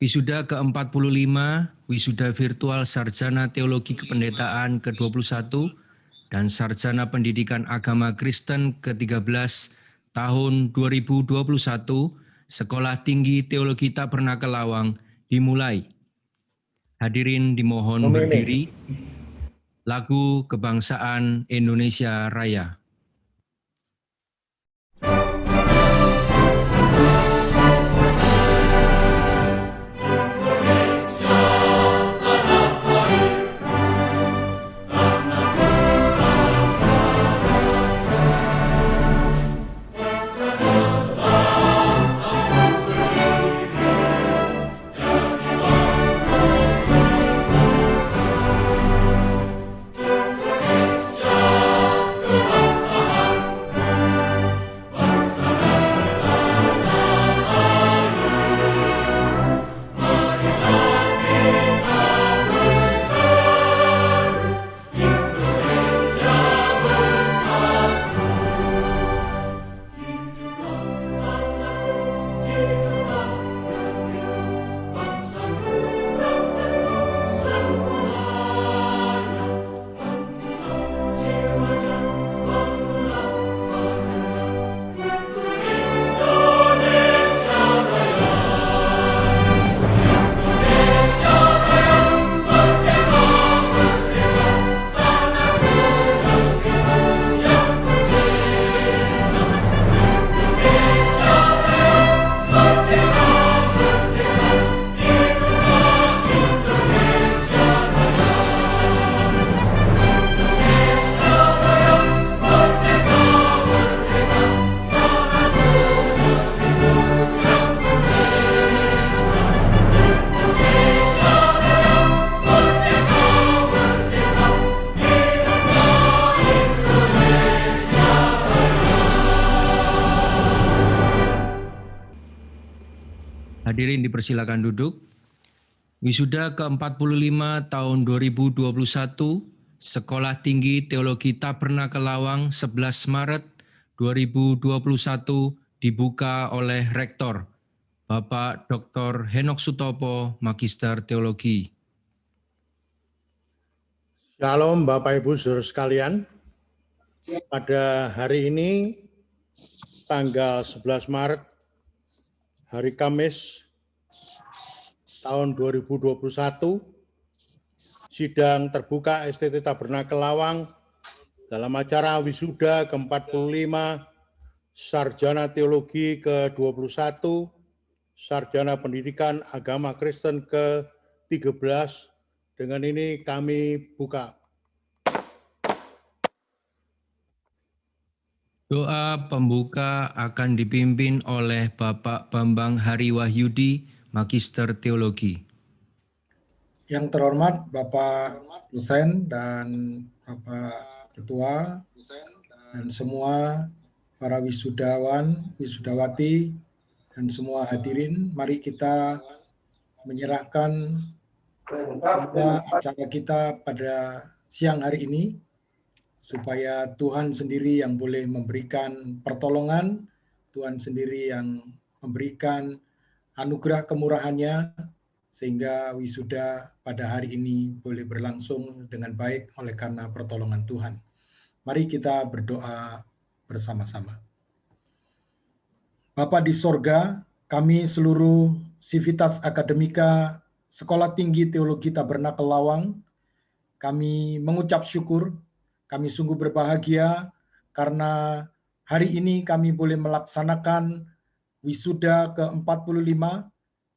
Wisuda ke-45, wisuda virtual Sarjana Teologi Kependetaan ke-21, dan Sarjana Pendidikan Agama Kristen ke-13 tahun 2021, Sekolah Tinggi Teologi Tabernakel Lawang dimulai. Hadirin dimohon berdiri. Lagu Kebangsaan Indonesia Raya. Hadirin dipersilakan duduk. Wisuda ke-45 tahun 2021, Sekolah Tinggi Teologi Tabernakel Lawang 11 Maret 2021 dibuka oleh Rektor, Bapak Dr. Henok Sutopo, Magister Teologi. Shalom Bapak Ibu Saudara sekalian. Pada hari ini, tanggal 11 Maret, hari Kamis, tahun 2021, sidang terbuka STT Tabernakel Lawang dalam acara wisuda ke-45, Sarjana Teologi ke-21, Sarjana Pendidikan Agama Kristen ke-13. Dengan ini kami buka. Doa pembuka akan dipimpin oleh Bapak Bambang Hari Wahyudi, Magister Teologi. Yang terhormat Bapak dosen dan Bapak Ketua dan semua para wisudawan, wisudawati, dan semua hadirin, mari kita menyerahkan pada acara kita pada siang hari ini, supaya Tuhan sendiri yang boleh memberikan pertolongan, Tuhan sendiri yang memberikan anugerah kemurahan-Nya, sehingga wisuda pada hari ini boleh berlangsung dengan baik oleh karena pertolongan Tuhan. Mari kita berdoa bersama-sama. Bapa di sorga, kami seluruh Sivitas Akademika Sekolah Tinggi Teologi Tabernakel Lawang, kami mengucap syukur, kami sungguh berbahagia karena hari ini kami boleh melaksanakan wisuda ke-45,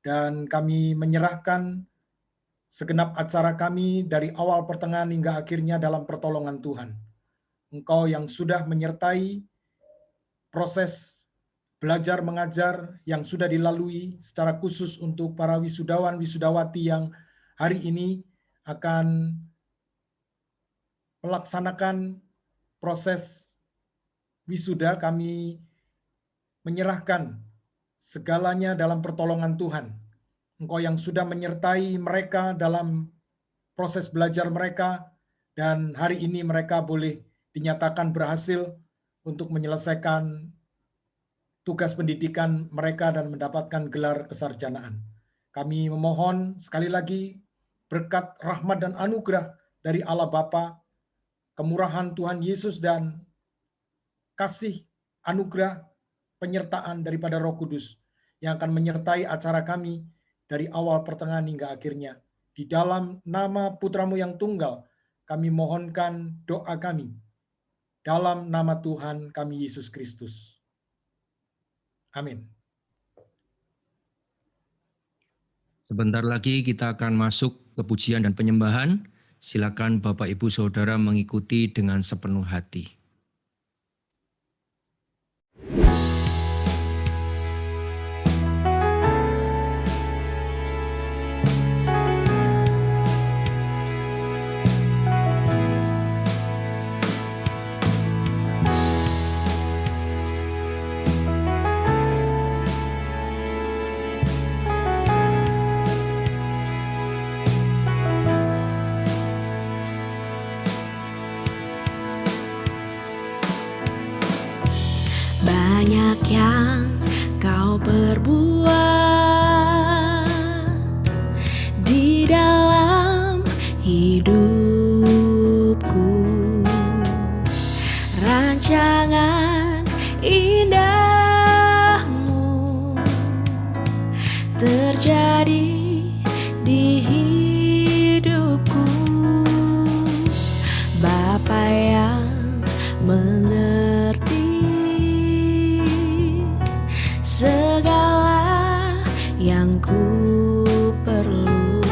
dan kami menyerahkan segenap acara kami dari awal pertengahan hingga akhirnya dalam pertolongan Tuhan. Engkau yang sudah menyertai proses belajar mengajar yang sudah dilalui secara khusus untuk para wisudawan, wisudawati yang hari ini akan melaksanakan proses wisuda, kami menyerahkan segalanya dalam pertolongan Tuhan. Engkau yang sudah menyertai mereka dalam proses belajar mereka, dan hari ini mereka boleh dinyatakan berhasil untuk menyelesaikan tugas pendidikan mereka dan mendapatkan gelar kesarjanaan. Kami memohon sekali lagi berkat rahmat dan anugerah dari Allah Bapa, kemurahan Tuhan Yesus dan kasih anugerah penyertaan daripada Roh Kudus yang akan menyertai acara kami dari awal pertengahan hingga akhirnya. Di dalam nama Putramu yang tunggal, kami mohonkan doa kami. Dalam nama Tuhan kami Yesus Kristus. Amin. Sebentar lagi kita akan masuk ke pujian dan penyembahan. Silakan Bapak Ibu Saudara mengikuti dengan sepenuh hati. Banyak yang kau perbuat di dalam hidupku, rancangan indahmu terjadi di hidupku. Bapa yang mengerti segala yang ku perlu,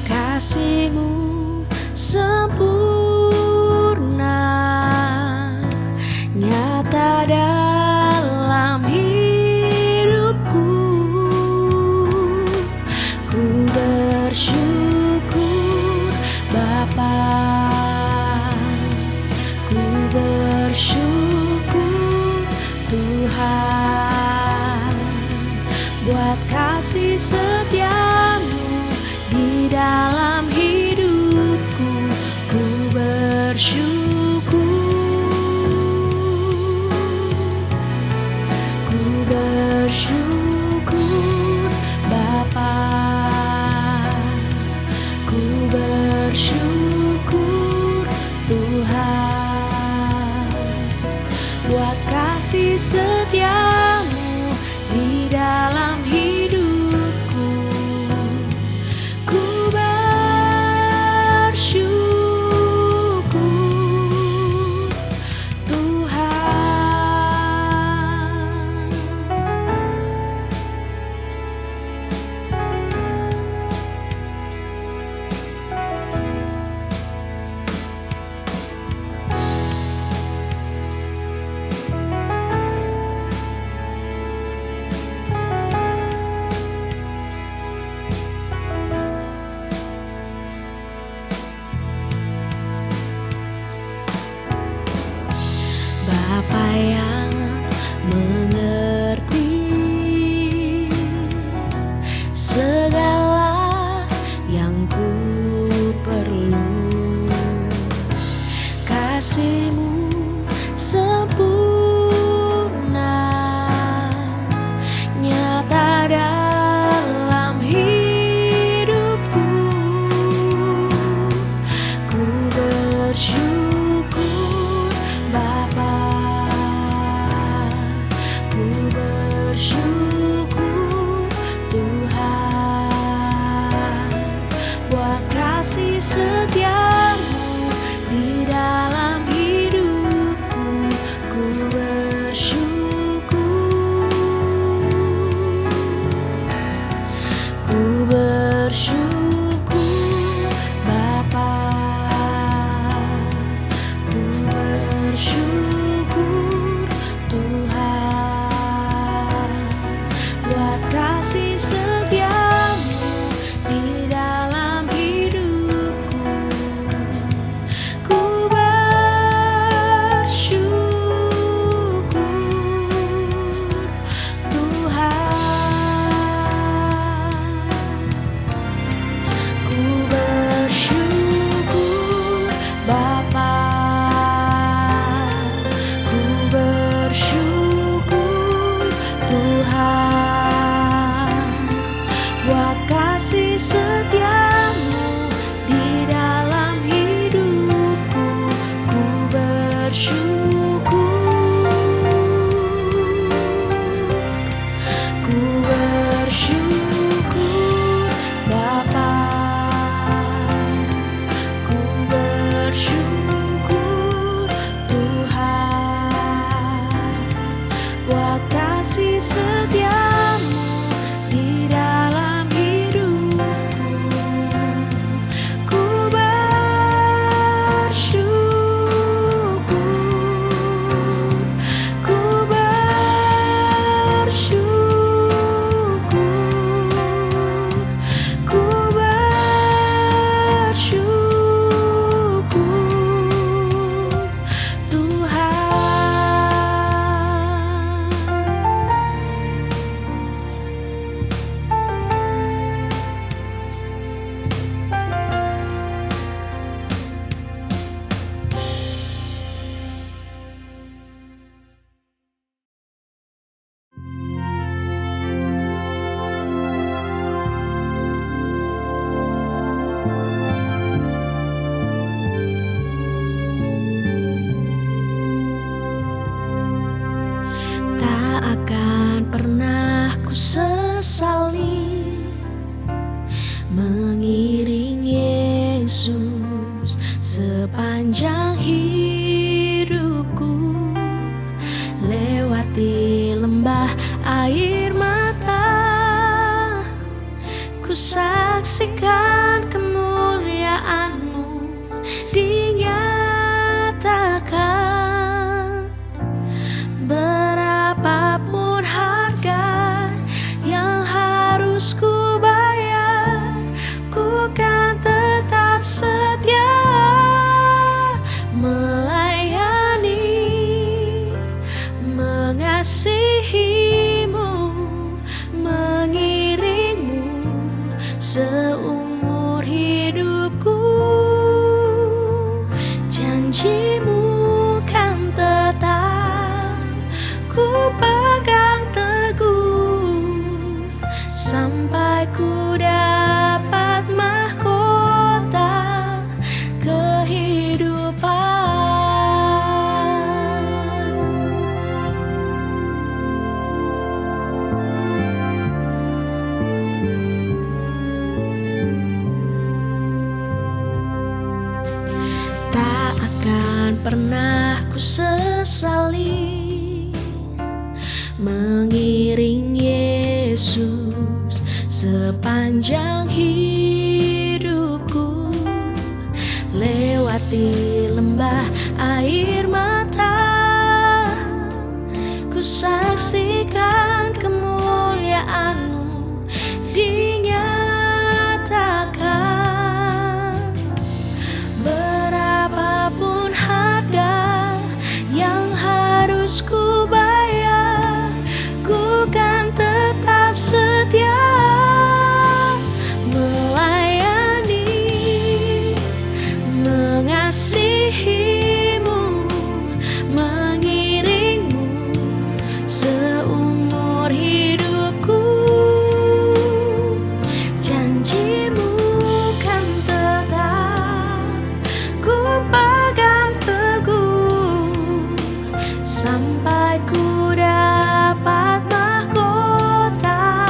kasih-Mu sempurna nyata dalam hidupku. Ku bersyukur Bapa, ku bersyukur Tuhan, buat kasih setia-Mu di dalam hidupku. Ku bersyukur, ku bersyukur Bapa, ku bersyukur Tuhan, buat kasih setia-Mu di dalam hidupku. Ku bersyukur Tuhan. Bapa yang mengerti segala yang ku perlu, kasih-Mu sempurna nyata dalam hidupku. Ku bersyukur Bapa, ku bersyukur Tuhan, ku sesali mengiring Yesus sepanjang hidupku, lewati lembah air mata, ku saksikan kemuliaan-Mu dinyatakan. Berapapun harga yang harus ku bayar, ku kan tetap setia melayani, mengasihi-Mu, mengiring-Mu seumur hidupku. Janji-Mu kan tetap ku pegang teguh sampai ku dapat mahkota kehidupan. Tak akan pernah ku sesali mengiring Yesus sepanjang hidupku, lewati lembah air mata, ku saksikan kemuliaan-Mu dinyatakan. Berapapun harga yang harus ku bayar, ku kan tetap setia melayani, mengasihi-Mu, mengiring-Mu seumur hidupku. Janji-Mu kan tetap ku pegang teguh sampai ku dapat mahkota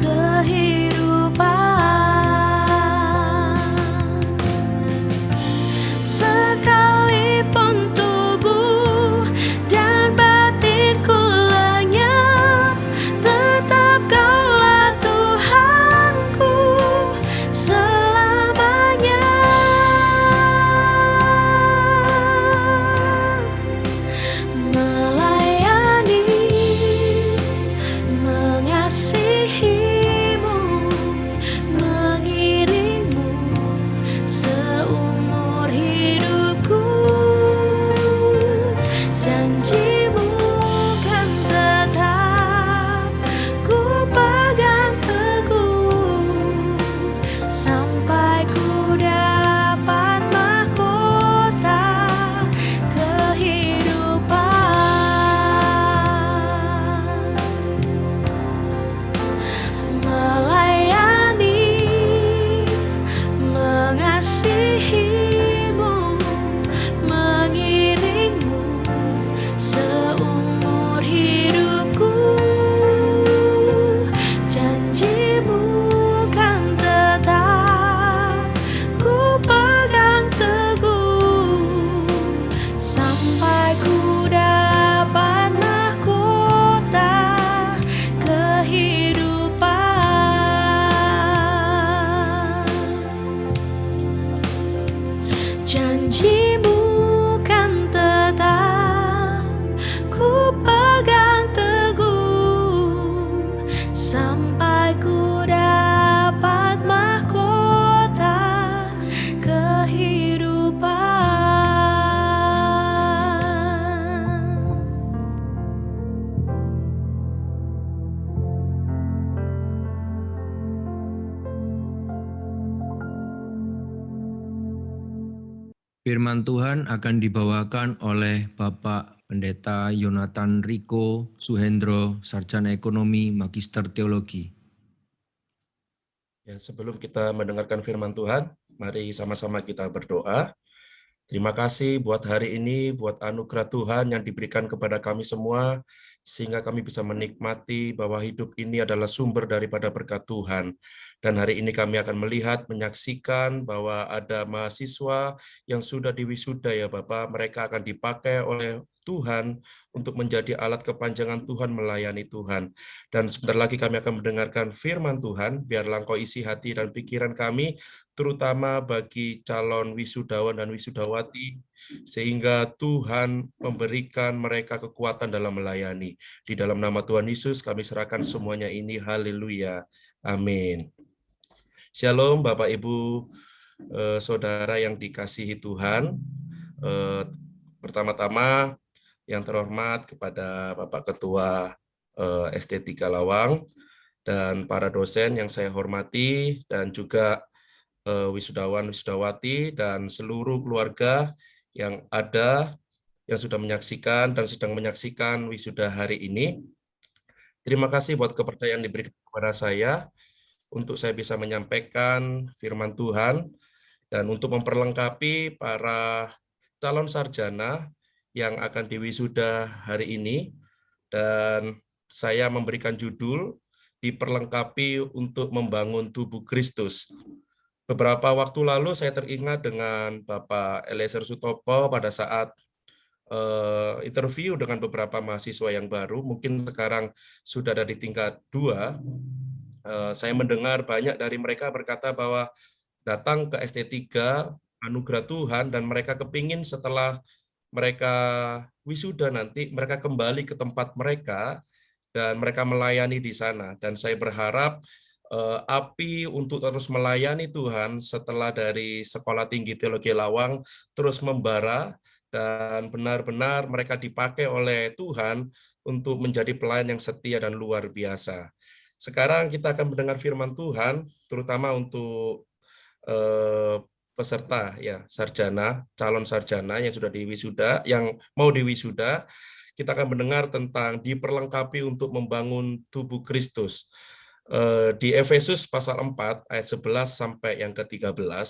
kehidupan. Sekalipun tubuh dan batinku lenyap, tetap Kaulah Tuhanku selamanya. Melayani, mengasihi-Mu, mengiring-Mu seumur hidupku. Janji-Mu kan tetap ku pegang teguh sampai ku dapat mahkota kehidupan. Melayani, mengasihi-Mu, mengiring-Mu seumur hidupku. Janji-Mu kan tetap ku pegang teguh sampai ku dapat mahkota kehidupan. Janji-Mu kan tetap ku pegang teguh sampai ku dapat mahkota kehidupan. Firman Tuhan akan dibawakan oleh Bapak Pendeta Yonatan Riko Suhendro, Sarjana Ekonomi, Magister Teologi. Ya, sebelum kita mendengarkan firman Tuhan, mari sama-sama kita berdoa. Terima kasih buat hari ini, buat anugerah Tuhan yang diberikan kepada kami semua, sehingga kami bisa menikmati bahwa hidup ini adalah sumber daripada berkat Tuhan. Dan hari ini kami akan melihat, menyaksikan bahwa ada mahasiswa yang sudah diwisuda ya Bapak, mereka akan dipakai oleh Tuhan untuk menjadi alat kepanjangan Tuhan melayani Tuhan. Dan sebentar lagi kami akan mendengarkan firman Tuhan, biarlah Engkau isi hati dan pikiran kami, terutama bagi calon wisudawan dan wisudawati, sehingga Tuhan memberikan mereka kekuatan dalam melayani. Di dalam nama Tuhan Yesus kami serahkan semuanya ini, haleluya, amin. Shalom Bapak Ibu, Saudara yang dikasihi Tuhan. Pertama-tama yang terhormat kepada Bapak Ketua SD 3 Lawang, dan para dosen yang saya hormati, dan juga wisudawan, wisudawati, dan seluruh keluarga yang ada, yang sudah menyaksikan dan sedang menyaksikan wisuda hari ini. Terima kasih buat kepercayaan diberikan kepada saya, untuk saya bisa menyampaikan firman Tuhan, dan untuk memperlengkapi para calon sarjana yang akan diwisuda hari ini. Dan saya memberikan judul, diperlengkapi untuk membangun tubuh Kristus. Beberapa waktu lalu saya teringat dengan Bapak Eliezer Sutopo pada saat interview dengan beberapa mahasiswa yang baru, mungkin sekarang sudah ada di tingkat 2. Saya mendengar banyak dari mereka berkata bahwa datang ke ST3, anugerah Tuhan, dan mereka kepingin setelah mereka wisuda nanti, mereka kembali ke tempat mereka, dan mereka melayani di sana. Dan saya berharap api untuk terus melayani Tuhan setelah dari Sekolah Tinggi Teologi Lawang terus membara, dan benar-benar mereka dipakai oleh Tuhan untuk menjadi pelayan yang setia dan luar biasa. Sekarang kita akan mendengar firman Tuhan, terutama untuk peserta ya, sarjana, calon sarjana yang sudah diwisuda, yang mau diwisuda. Kita akan mendengar tentang diperlengkapi untuk membangun tubuh Kristus. Di Efesus pasal 4 ayat 11 sampai yang ke-13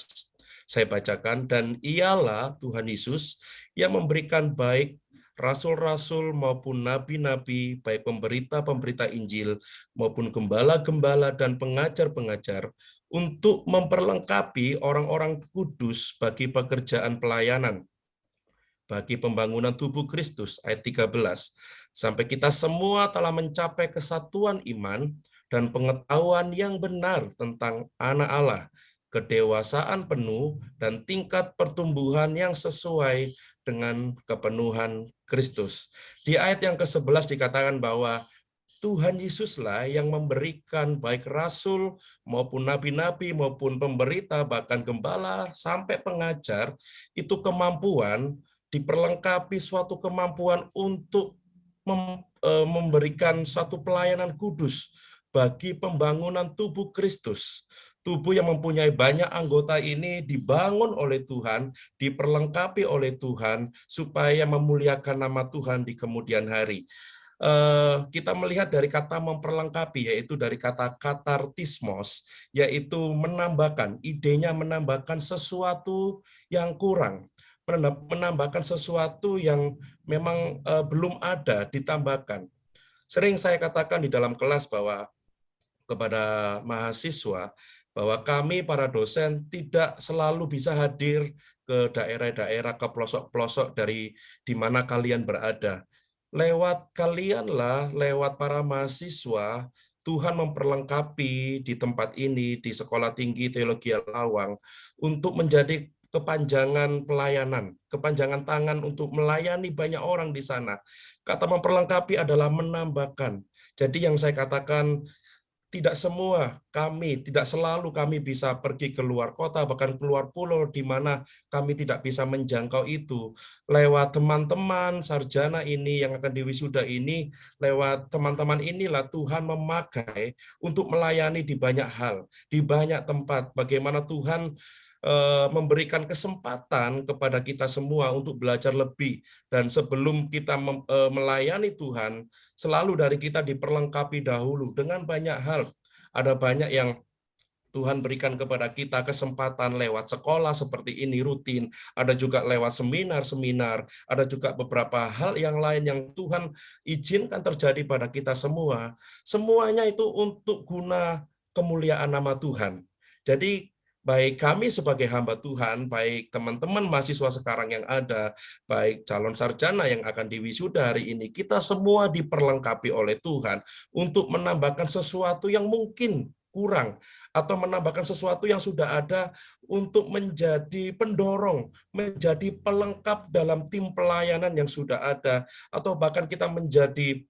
saya bacakan. Dan ialah Tuhan Yesus yang memberikan baik rasul-rasul maupun nabi-nabi, baik pemberita-pemberita Injil maupun gembala-gembala dan pengajar-pengajar, untuk memperlengkapi orang-orang kudus bagi pekerjaan pelayanan, bagi pembangunan tubuh Kristus, ayat 13, sampai kita semua telah mencapai kesatuan iman dan pengetahuan yang benar tentang Anak Allah, kedewasaan penuh dan tingkat pertumbuhan yang sesuai dengan kepenuhan Kristus. Di ayat yang ke-11 dikatakan bahwa Tuhan Yesuslah yang memberikan baik rasul maupun nabi-nabi maupun pemberita, bahkan gembala sampai pengajar, itu kemampuan, diperlengkapi suatu kemampuan untuk memberikan satu pelayanan kudus bagi pembangunan tubuh Kristus. Tubuh yang mempunyai banyak anggota ini dibangun oleh Tuhan, diperlengkapi oleh Tuhan, supaya memuliakan nama Tuhan di kemudian hari. Kita melihat dari kata memperlengkapi, yaitu dari kata katartismos, yaitu menambahkan, idenya menambahkan sesuatu yang kurang, menambahkan sesuatu yang memang belum ada, ditambahkan. Sering saya katakan di dalam kelas bahwa kepada mahasiswa, bahwa kami para dosen tidak selalu bisa hadir ke daerah-daerah, ke pelosok-pelosok dari di mana kalian berada. Lewat kalianlah, lewat para mahasiswa, Tuhan memperlengkapi di tempat ini, di Sekolah Tinggi Teologi Lawang, untuk menjadi kepanjangan pelayanan, kepanjangan tangan untuk melayani banyak orang di sana. Kata memperlengkapi adalah menambahkan. Jadi yang saya katakan, tidak semua kami, tidak selalu kami bisa pergi ke luar kota, bahkan keluar pulau di mana kami tidak bisa menjangkau itu. Lewat teman-teman sarjana ini yang akan diwisuda ini, lewat teman-teman inilah Tuhan memakai untuk melayani di banyak hal, di banyak tempat. Bagaimana Tuhan memberikan kesempatan kepada kita semua untuk belajar lebih. Dan sebelum kita melayani Tuhan, selalu dari kita diperlengkapi dahulu dengan banyak hal. Ada banyak yang Tuhan berikan kepada kita kesempatan lewat sekolah seperti ini rutin, ada juga lewat seminar-seminar, ada juga beberapa hal yang lain yang Tuhan izinkan terjadi pada kita semua. Semuanya itu untuk guna kemuliaan nama Tuhan. Jadi baik kami sebagai hamba Tuhan, baik teman-teman mahasiswa sekarang yang ada, baik calon sarjana yang akan diwisuda hari ini, kita semua diperlengkapi oleh Tuhan untuk menambahkan sesuatu yang mungkin kurang, atau menambahkan sesuatu yang sudah ada untuk menjadi pendorong, menjadi pelengkap dalam tim pelayanan yang sudah ada, atau bahkan kita menjadi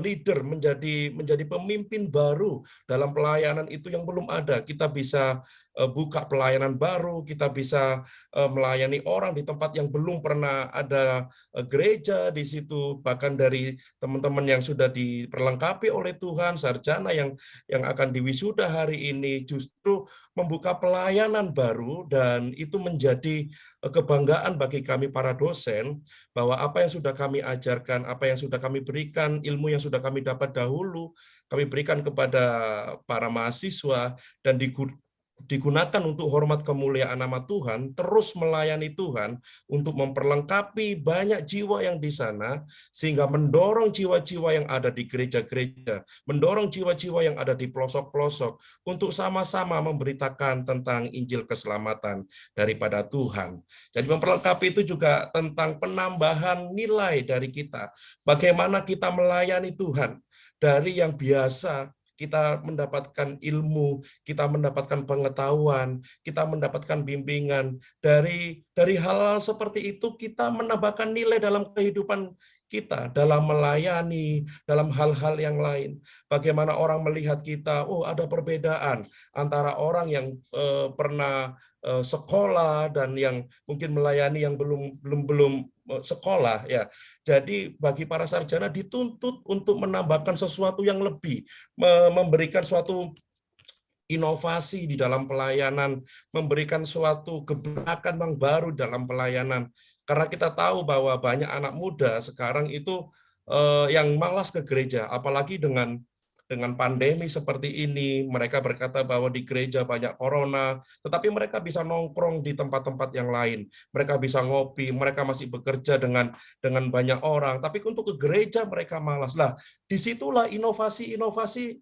leader, menjadi pemimpin baru dalam pelayanan itu yang belum ada. Kita bisa buka pelayanan baru, kita bisa melayani orang di tempat yang belum pernah ada gereja di situ, bahkan dari teman-teman yang sudah diperlengkapi oleh Tuhan, sarjana yang akan diwisuda hari ini, justru membuka pelayanan baru, dan itu menjadi kebanggaan bagi kami para dosen, bahwa apa yang sudah kami ajarkan, apa yang sudah kami berikan, ilmu yang sudah kami dapat dahulu, kami berikan kepada para mahasiswa, dan digunakan untuk hormat kemuliaan nama Tuhan, terus melayani Tuhan untuk memperlengkapi banyak jiwa yang di sana, sehingga mendorong jiwa-jiwa yang ada di gereja-gereja, mendorong jiwa-jiwa yang ada di pelosok-pelosok untuk sama-sama memberitakan tentang Injil keselamatan daripada Tuhan. Jadi memperlengkapi itu juga tentang penambahan nilai dari kita, bagaimana kita melayani Tuhan dari yang biasa kita mendapatkan ilmu, kita mendapatkan pengetahuan, kita mendapatkan bimbingan. Dari hal-hal seperti itu kita menambahkan nilai dalam kehidupan kita, dalam melayani, dalam hal-hal yang lain. Bagaimana orang melihat kita, oh ada perbedaan antara orang yang pernah sekolah dan yang mungkin melayani yang belum sekolah ya. Jadi bagi para sarjana dituntut untuk menambahkan sesuatu yang lebih, memberikan suatu inovasi di dalam pelayanan, memberikan suatu gebrakan yang baru dalam pelayanan. Karena kita tahu bahwa banyak anak muda sekarang itu yang malas ke gereja, apalagi dengan pandemi seperti ini. Mereka berkata bahwa di gereja banyak corona, tetapi mereka bisa nongkrong di tempat-tempat yang lain. Mereka bisa ngopi, mereka masih bekerja dengan banyak orang, tapi untuk ke gereja mereka malas. Lah, disitulah inovasi-inovasi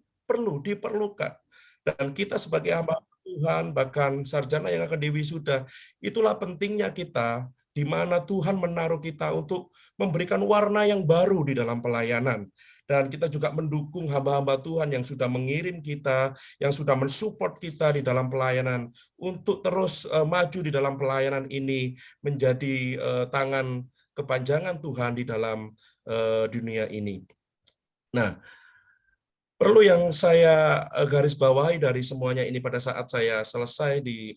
diperlukan. Dan kita sebagai hamba Tuhan, bahkan sarjana yang akan diwisuda, itulah pentingnya kita, di mana Tuhan menaruh kita untuk memberikan warna yang baru di dalam pelayanan. Dan kita juga mendukung hamba-hamba Tuhan yang sudah mengirim kita, yang sudah mensupport kita di dalam pelayanan, untuk terus maju di dalam pelayanan ini, menjadi tangan kepanjangan Tuhan di dalam dunia ini. Nah, perlu yang saya garis bawahi dari semuanya ini pada saat saya selesai di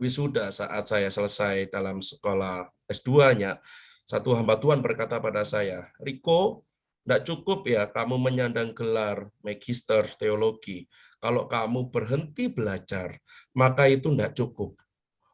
wisuda, saat saya selesai dalam sekolah S2-nya, satu hamba Tuhan berkata pada saya, Riko, tidak cukup ya kamu menyandang gelar magister teologi. Kalau kamu berhenti belajar, maka itu tidak cukup.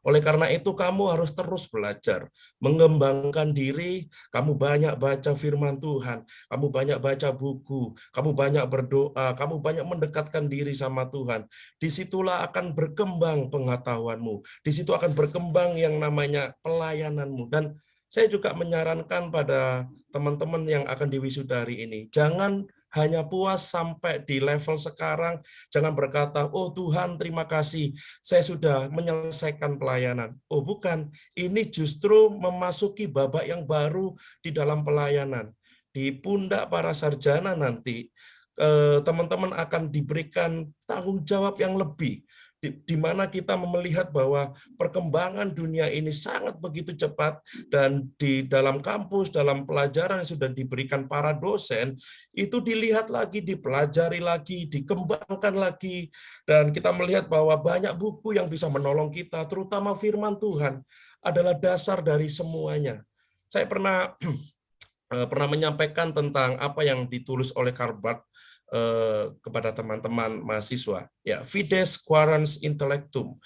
Oleh karena itu kamu harus terus belajar, mengembangkan diri, kamu banyak baca firman Tuhan, kamu banyak baca buku, kamu banyak berdoa, kamu banyak mendekatkan diri sama Tuhan. Disitulah akan berkembang pengetahuanmu, di situ akan berkembang yang namanya pelayananmu. Dan saya juga menyarankan pada teman-teman yang akan diwisuda hari ini, jangan hanya puas sampai di level sekarang, jangan berkata, oh Tuhan terima kasih, saya sudah menyelesaikan pelayanan. Oh bukan, ini justru memasuki babak yang baru di dalam pelayanan. Di pundak para sarjana nanti, teman-teman akan diberikan tanggung jawab yang lebih, di mana kita melihat bahwa perkembangan dunia ini sangat begitu cepat, dan di dalam kampus, dalam pelajaran yang sudah diberikan para dosen, itu dilihat lagi, dipelajari lagi, dikembangkan lagi, dan kita melihat bahwa banyak buku yang bisa menolong kita, terutama firman Tuhan adalah dasar dari semuanya. Saya pernah menyampaikan tentang apa yang ditulis oleh Karl Barth kepada teman-teman mahasiswa, ya, Fides Quaerens Intellectum,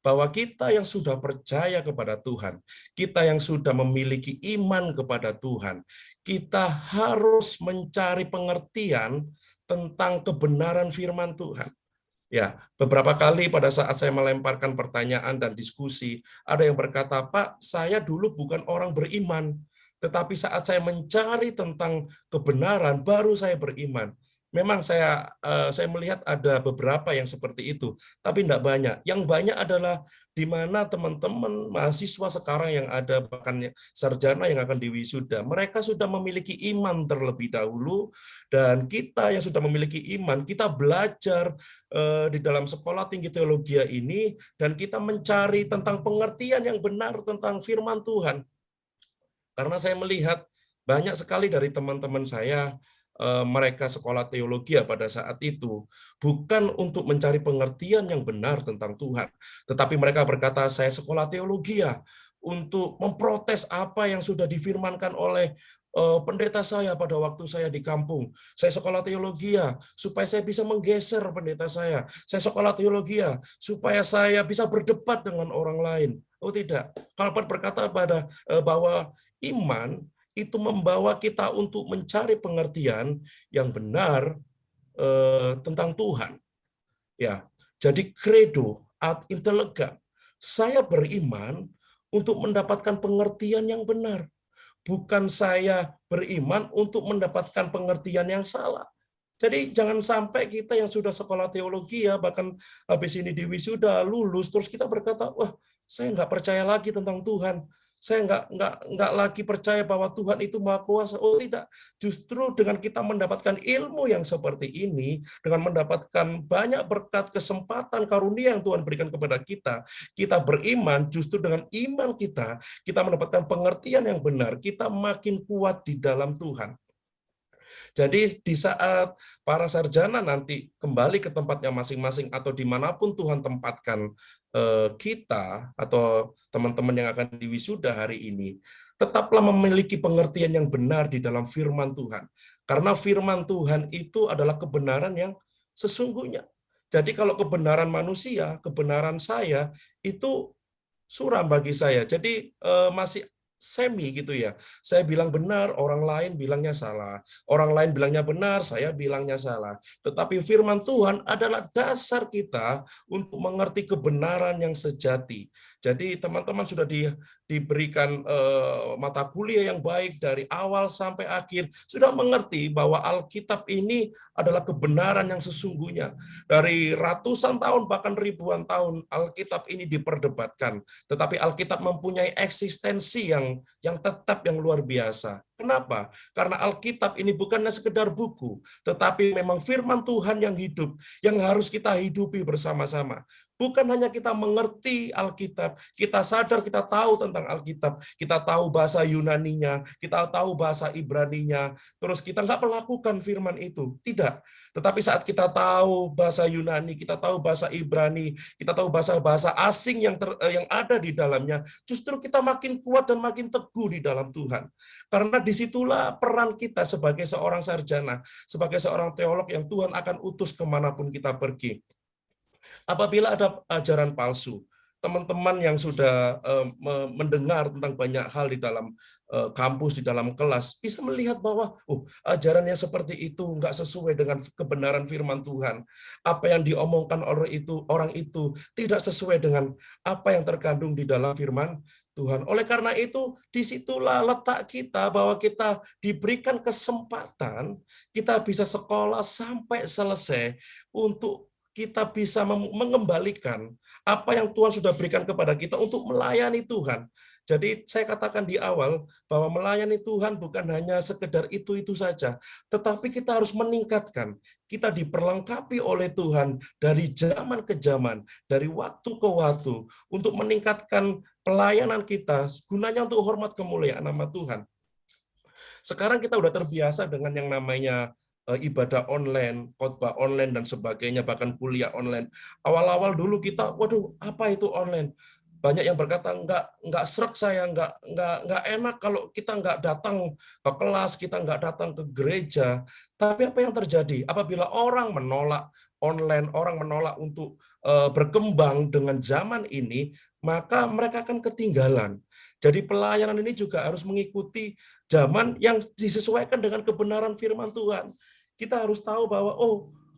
bahwa kita yang sudah percaya kepada Tuhan, kita yang sudah memiliki iman kepada Tuhan, kita harus mencari pengertian tentang kebenaran firman Tuhan. Ya, beberapa kali pada saat saya melemparkan pertanyaan dan diskusi, ada yang berkata, "Pak, saya dulu bukan orang beriman, tetapi saat saya mencari tentang kebenaran, baru saya beriman." Memang saya melihat ada beberapa yang seperti itu, tapi tidak banyak. Yang banyak adalah di mana teman-teman mahasiswa sekarang yang ada, bahkan sarjana yang akan diwisuda, mereka sudah memiliki iman terlebih dahulu, dan kita yang sudah memiliki iman, kita belajar di dalam sekolah tinggi teologi ini, dan kita mencari tentang pengertian yang benar tentang firman Tuhan. Karena saya melihat banyak sekali dari teman-teman saya, mereka sekolah teologi pada saat itu, bukan untuk mencari pengertian yang benar tentang Tuhan, tetapi mereka berkata, "Saya sekolah teologi untuk memprotes apa yang sudah difirmankan oleh pendeta saya pada waktu saya di kampung. Saya sekolah teologi supaya saya bisa menggeser pendeta saya. Saya sekolah teologi supaya saya bisa berdebat dengan orang lain." Oh tidak, Calvert berkata bahwa iman itu membawa kita untuk mencari pengertian yang benar tentang Tuhan. Ya, jadi credo ad intellegam. Saya beriman untuk mendapatkan pengertian yang benar. Bukan saya beriman untuk mendapatkan pengertian yang salah. Jadi jangan sampai kita yang sudah sekolah teologi bahkan habis ini di wisuda, lulus, terus kita berkata, "Wah, saya nggak percaya lagi tentang Tuhan. Saya nggak lagi percaya bahwa Tuhan itu Maha Kuasa." Oh tidak, justru dengan kita mendapatkan ilmu yang seperti ini, dengan mendapatkan banyak berkat, kesempatan, karunia yang Tuhan berikan kepada kita beriman, justru dengan iman kita mendapatkan pengertian yang benar, kita makin kuat di dalam Tuhan. Jadi di saat para sarjana nanti kembali ke tempatnya masing-masing atau dimanapun Tuhan tempatkan kita atau teman-teman yang akan diwisuda hari ini, tetaplah memiliki pengertian yang benar di dalam firman Tuhan. Karena firman Tuhan itu adalah kebenaran yang sesungguhnya. Jadi kalau kebenaran manusia, kebenaran saya, itu suram bagi saya. Jadi masih semi gitu ya. Saya bilang benar, orang lain bilangnya salah. Orang lain bilangnya benar, saya bilangnya salah. Tetapi firman Tuhan adalah dasar kita untuk mengerti kebenaran yang sejati. Jadi teman-teman sudah diberikan mata kuliah yang baik dari awal sampai akhir, sudah mengerti bahwa Alkitab ini adalah kebenaran yang sesungguhnya. Dari ratusan tahun bahkan ribuan tahun Alkitab ini diperdebatkan, tetapi Alkitab mempunyai eksistensi yang tetap, yang luar biasa. Kenapa? Karena Alkitab ini bukannya sekedar buku, tetapi memang firman Tuhan yang hidup, yang harus kita hidupi bersama-sama. Bukan hanya kita mengerti Alkitab, kita sadar, kita tahu tentang Alkitab, kita tahu bahasa Yunaninya, kita tahu bahasa Ibraninya, terus kita nggak melakukan firman itu. Tidak. Tetapi saat kita tahu bahasa Yunani, kita tahu bahasa Ibrani, kita tahu bahasa-bahasa asing yang ada di dalamnya, justru kita makin kuat dan makin teguh di dalam Tuhan. Karena disitulah peran kita sebagai seorang sarjana, sebagai seorang teolog yang Tuhan akan utus kemanapun kita pergi. Apabila ada ajaran palsu, teman-teman yang sudah mendengar tentang banyak hal di dalam kampus, di dalam kelas, bisa melihat bahwa ajaran yang seperti itu nggak sesuai dengan kebenaran firman Tuhan. Apa yang diomongkan orang itu tidak sesuai dengan apa yang terkandung di dalam firman Tuhan. Oleh karena itu, disitulah letak kita bahwa kita diberikan kesempatan, kita bisa sekolah sampai selesai untuk kita bisa mengembalikan apa yang Tuhan sudah berikan kepada kita untuk melayani Tuhan. Jadi saya katakan di awal bahwa melayani Tuhan bukan hanya sekedar itu saja, tetapi kita harus meningkatkan. Kita diperlengkapi oleh Tuhan dari zaman ke zaman, dari waktu ke waktu, untuk meningkatkan pelayanan kita, gunanya untuk hormat kemuliaan nama Tuhan. Sekarang kita udah terbiasa dengan yang namanya ibadah online, khotbah online dan sebagainya, bahkan kuliah online. Awal-awal dulu kita, waduh, apa itu online? Banyak yang berkata nggak srek saya, nggak enak kalau kita nggak datang ke kelas, kita nggak datang ke gereja. Tapi apa yang terjadi? Apabila orang menolak online, orang menolak untuk berkembang dengan zaman ini, maka mereka akan ketinggalan. Jadi pelayanan ini juga harus mengikuti zaman yang disesuaikan dengan kebenaran firman Tuhan. Kita harus tahu bahwa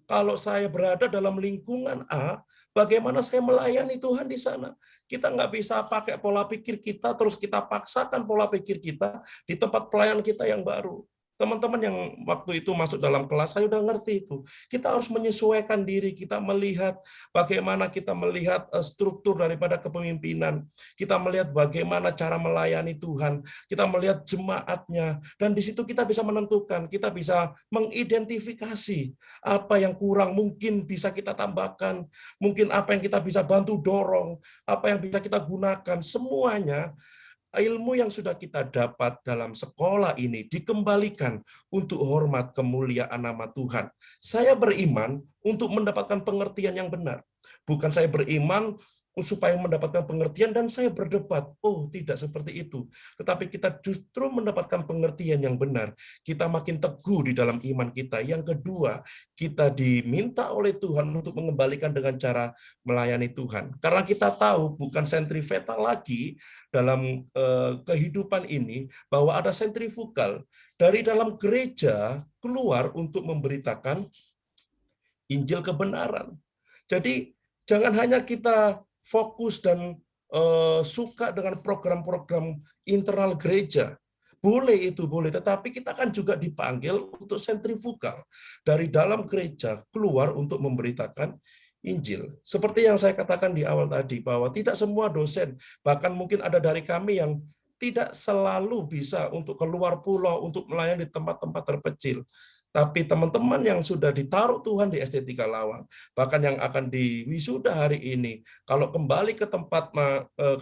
Kalau saya berada dalam lingkungan A, bagaimana saya melayani Tuhan di sana? Kita nggak bisa pakai pola pikir kita, terus kita paksakan pola pikir kita di tempat pelayanan kita yang baru. Teman-teman yang waktu itu masuk dalam kelas, saya udah ngerti itu. Kita harus menyesuaikan diri, kita melihat bagaimana kita melihat struktur daripada kepemimpinan. Kita melihat bagaimana cara melayani Tuhan. Kita melihat jemaatnya. Dan di situ kita bisa menentukan, kita bisa mengidentifikasi apa yang kurang, mungkin bisa kita tambahkan. Mungkin apa yang kita bisa bantu dorong, apa yang bisa kita gunakan. Semuanya ilmu yang sudah kita dapat dalam sekolah ini dikembalikan untuk hormat kemuliaan nama Tuhan. Saya beriman untuk mendapatkan pengertian yang benar. Bukan saya beriman supaya mendapatkan pengertian dan saya berdebat. Oh, tidak seperti itu. Tetapi kita justru mendapatkan pengertian yang benar. Kita makin teguh di dalam iman kita. Yang kedua, kita diminta oleh Tuhan untuk mengembalikan dengan cara melayani Tuhan. Karena kita tahu bukan sentripetal lagi dalam kehidupan ini, bahwa ada sentrifugal dari dalam gereja keluar untuk memberitakan Injil kebenaran. Jadi jangan hanya kita fokus dan suka dengan program-program internal gereja. Boleh itu, boleh. Tetapi kita kan juga dipanggil untuk sentrifugal. Dari dalam gereja keluar untuk memberitakan Injil. Seperti yang saya katakan di awal tadi, bahwa tidak semua dosen, bahkan mungkin ada dari kami yang tidak selalu bisa untuk keluar pulau, untuk melayani di tempat-tempat terpencil. Tapi teman-teman yang sudah ditaruh Tuhan di SD3 Lawang, bahkan yang akan diwisuda hari ini, kalau kembali ke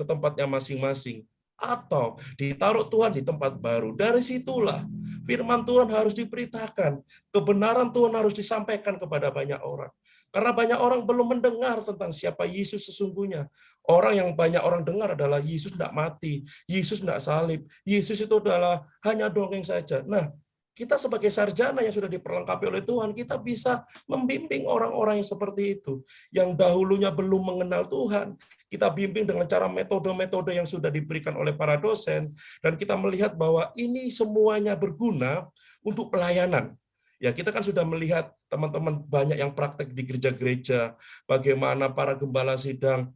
tempatnya masing-masing, atau ditaruh Tuhan di tempat baru, dari situlah firman Tuhan harus diberitakan, kebenaran Tuhan harus disampaikan kepada banyak orang. Karena banyak orang belum mendengar tentang siapa Yesus sesungguhnya. Orang yang banyak orang dengar adalah Yesus tidak mati, Yesus tidak salib, Yesus itu adalah hanya dongeng saja. Nah, kita sebagai sarjana yang sudah diperlengkapi oleh Tuhan, kita bisa membimbing orang-orang yang seperti itu. Yang dahulunya belum mengenal Tuhan, kita bimbing dengan cara metode-metode yang sudah diberikan oleh para dosen, dan kita melihat bahwa ini semuanya berguna untuk pelayanan. Ya, kita kan sudah melihat teman-teman banyak yang praktek di gereja-gereja, bagaimana para gembala sidang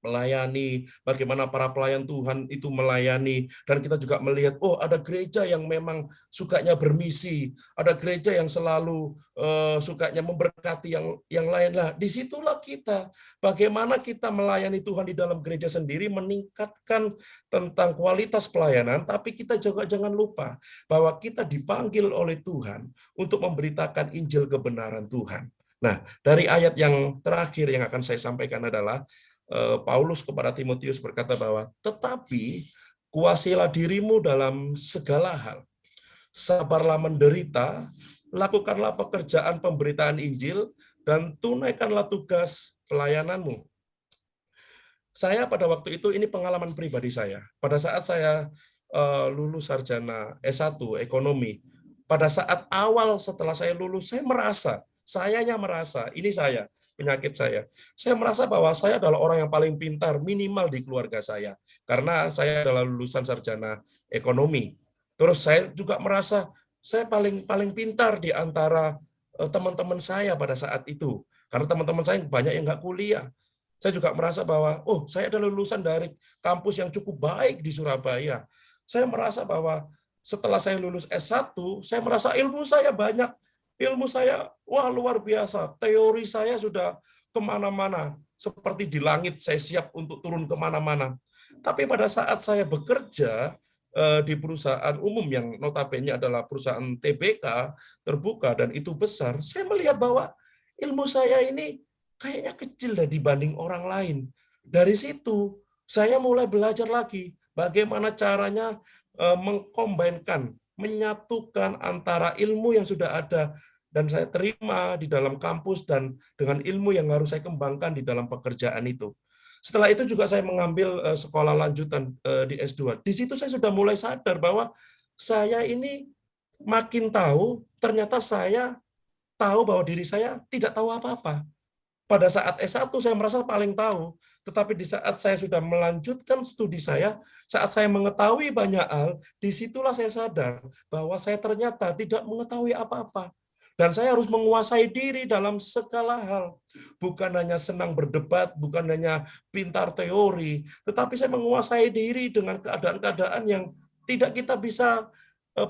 melayani, bagaimana para pelayan Tuhan itu melayani, dan kita juga melihat, oh ada gereja yang memang sukanya bermisi, ada gereja yang selalu sukanya memberkati yang lain. Lah, disitulah kita, bagaimana kita melayani Tuhan di dalam gereja sendiri, meningkatkan tentang kualitas pelayanan, tapi kita juga jangan lupa bahwa kita dipanggil oleh Tuhan untuk memberitakan Injil kebenaran Tuhan. Nah, dari ayat yang terakhir yang akan saya sampaikan adalah, Paulus kepada Timotius berkata bahwa, tetapi kuasailah dirimu dalam segala hal. Sabarlah menderita, lakukanlah pekerjaan pemberitaan Injil, dan tunaikanlah tugas pelayananmu. Saya pada waktu itu, ini pengalaman pribadi saya. Pada saat saya lulus sarjana S1 ekonomi, pada saat awal setelah saya lulus, saya merasa, ini saya, penyakit saya. Saya merasa bahwa saya adalah orang yang paling pintar minimal di keluarga saya. Karena saya adalah lulusan sarjana ekonomi. Terus saya juga merasa saya paling pintar di antara teman-teman saya pada saat itu. Karena teman-teman saya banyak yang nggak kuliah. Saya juga merasa bahwa, oh saya adalah lulusan dari kampus yang cukup baik di Surabaya. Saya merasa bahwa setelah saya lulus S1, saya merasa ilmu saya banyak. Ilmu saya, wah luar biasa. Teori saya sudah kemana-mana. Seperti di langit, saya siap untuk turun kemana-mana. Tapi pada saat saya bekerja di perusahaan umum yang notabene adalah perusahaan TBK, terbuka dan itu besar, saya melihat bahwa ilmu saya ini kayaknya kecil dibanding orang lain. Dari situ, saya mulai belajar lagi bagaimana caranya mengkombinkan, menyatukan antara ilmu yang sudah ada dan saya terima di dalam kampus dan dengan ilmu yang harus saya kembangkan di dalam pekerjaan itu. Setelah itu juga saya mengambil sekolah lanjutan di S2. Di situ saya sudah mulai sadar bahwa saya ini makin tahu, ternyata saya tahu bahwa diri saya tidak tahu apa-apa. Pada saat S1 saya merasa paling tahu, tetapi di saat saya sudah melanjutkan studi saya, saat saya mengetahui banyak hal, disitulah saya sadar bahwa saya ternyata tidak mengetahui apa-apa. Dan saya harus menguasai diri dalam segala hal. Bukan hanya senang berdebat, bukan hanya pintar teori, tetapi saya menguasai diri dengan keadaan-keadaan yang tidak kita bisa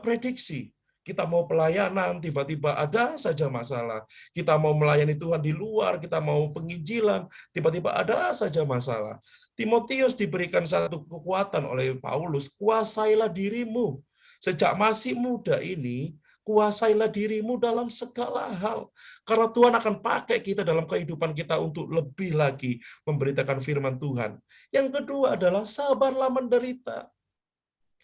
prediksi. Kita mau pelayanan, tiba-tiba ada saja masalah. Kita mau melayani Tuhan di luar, kita mau penginjilan, tiba-tiba ada saja masalah. Timotius diberikan satu kekuatan oleh Paulus, kuasailah dirimu. Sejak masih muda ini, kuasailah dirimu dalam segala hal. Karena Tuhan akan pakai kita dalam kehidupan kita untuk lebih lagi memberitakan firman Tuhan. Yang kedua adalah sabarlah menderita.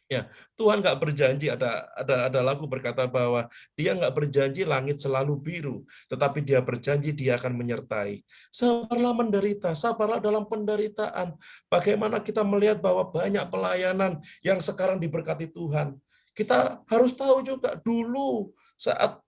Ya, Tuhan nggak berjanji, ada lagu berkata bahwa dia nggak berjanji langit selalu biru, tetapi dia berjanji dia akan menyertai. Sabarlah menderita, sabarlah dalam penderitaan. Bagaimana kita melihat bahwa banyak pelayanan yang sekarang diberkati Tuhan. Kita harus tahu juga dulu saat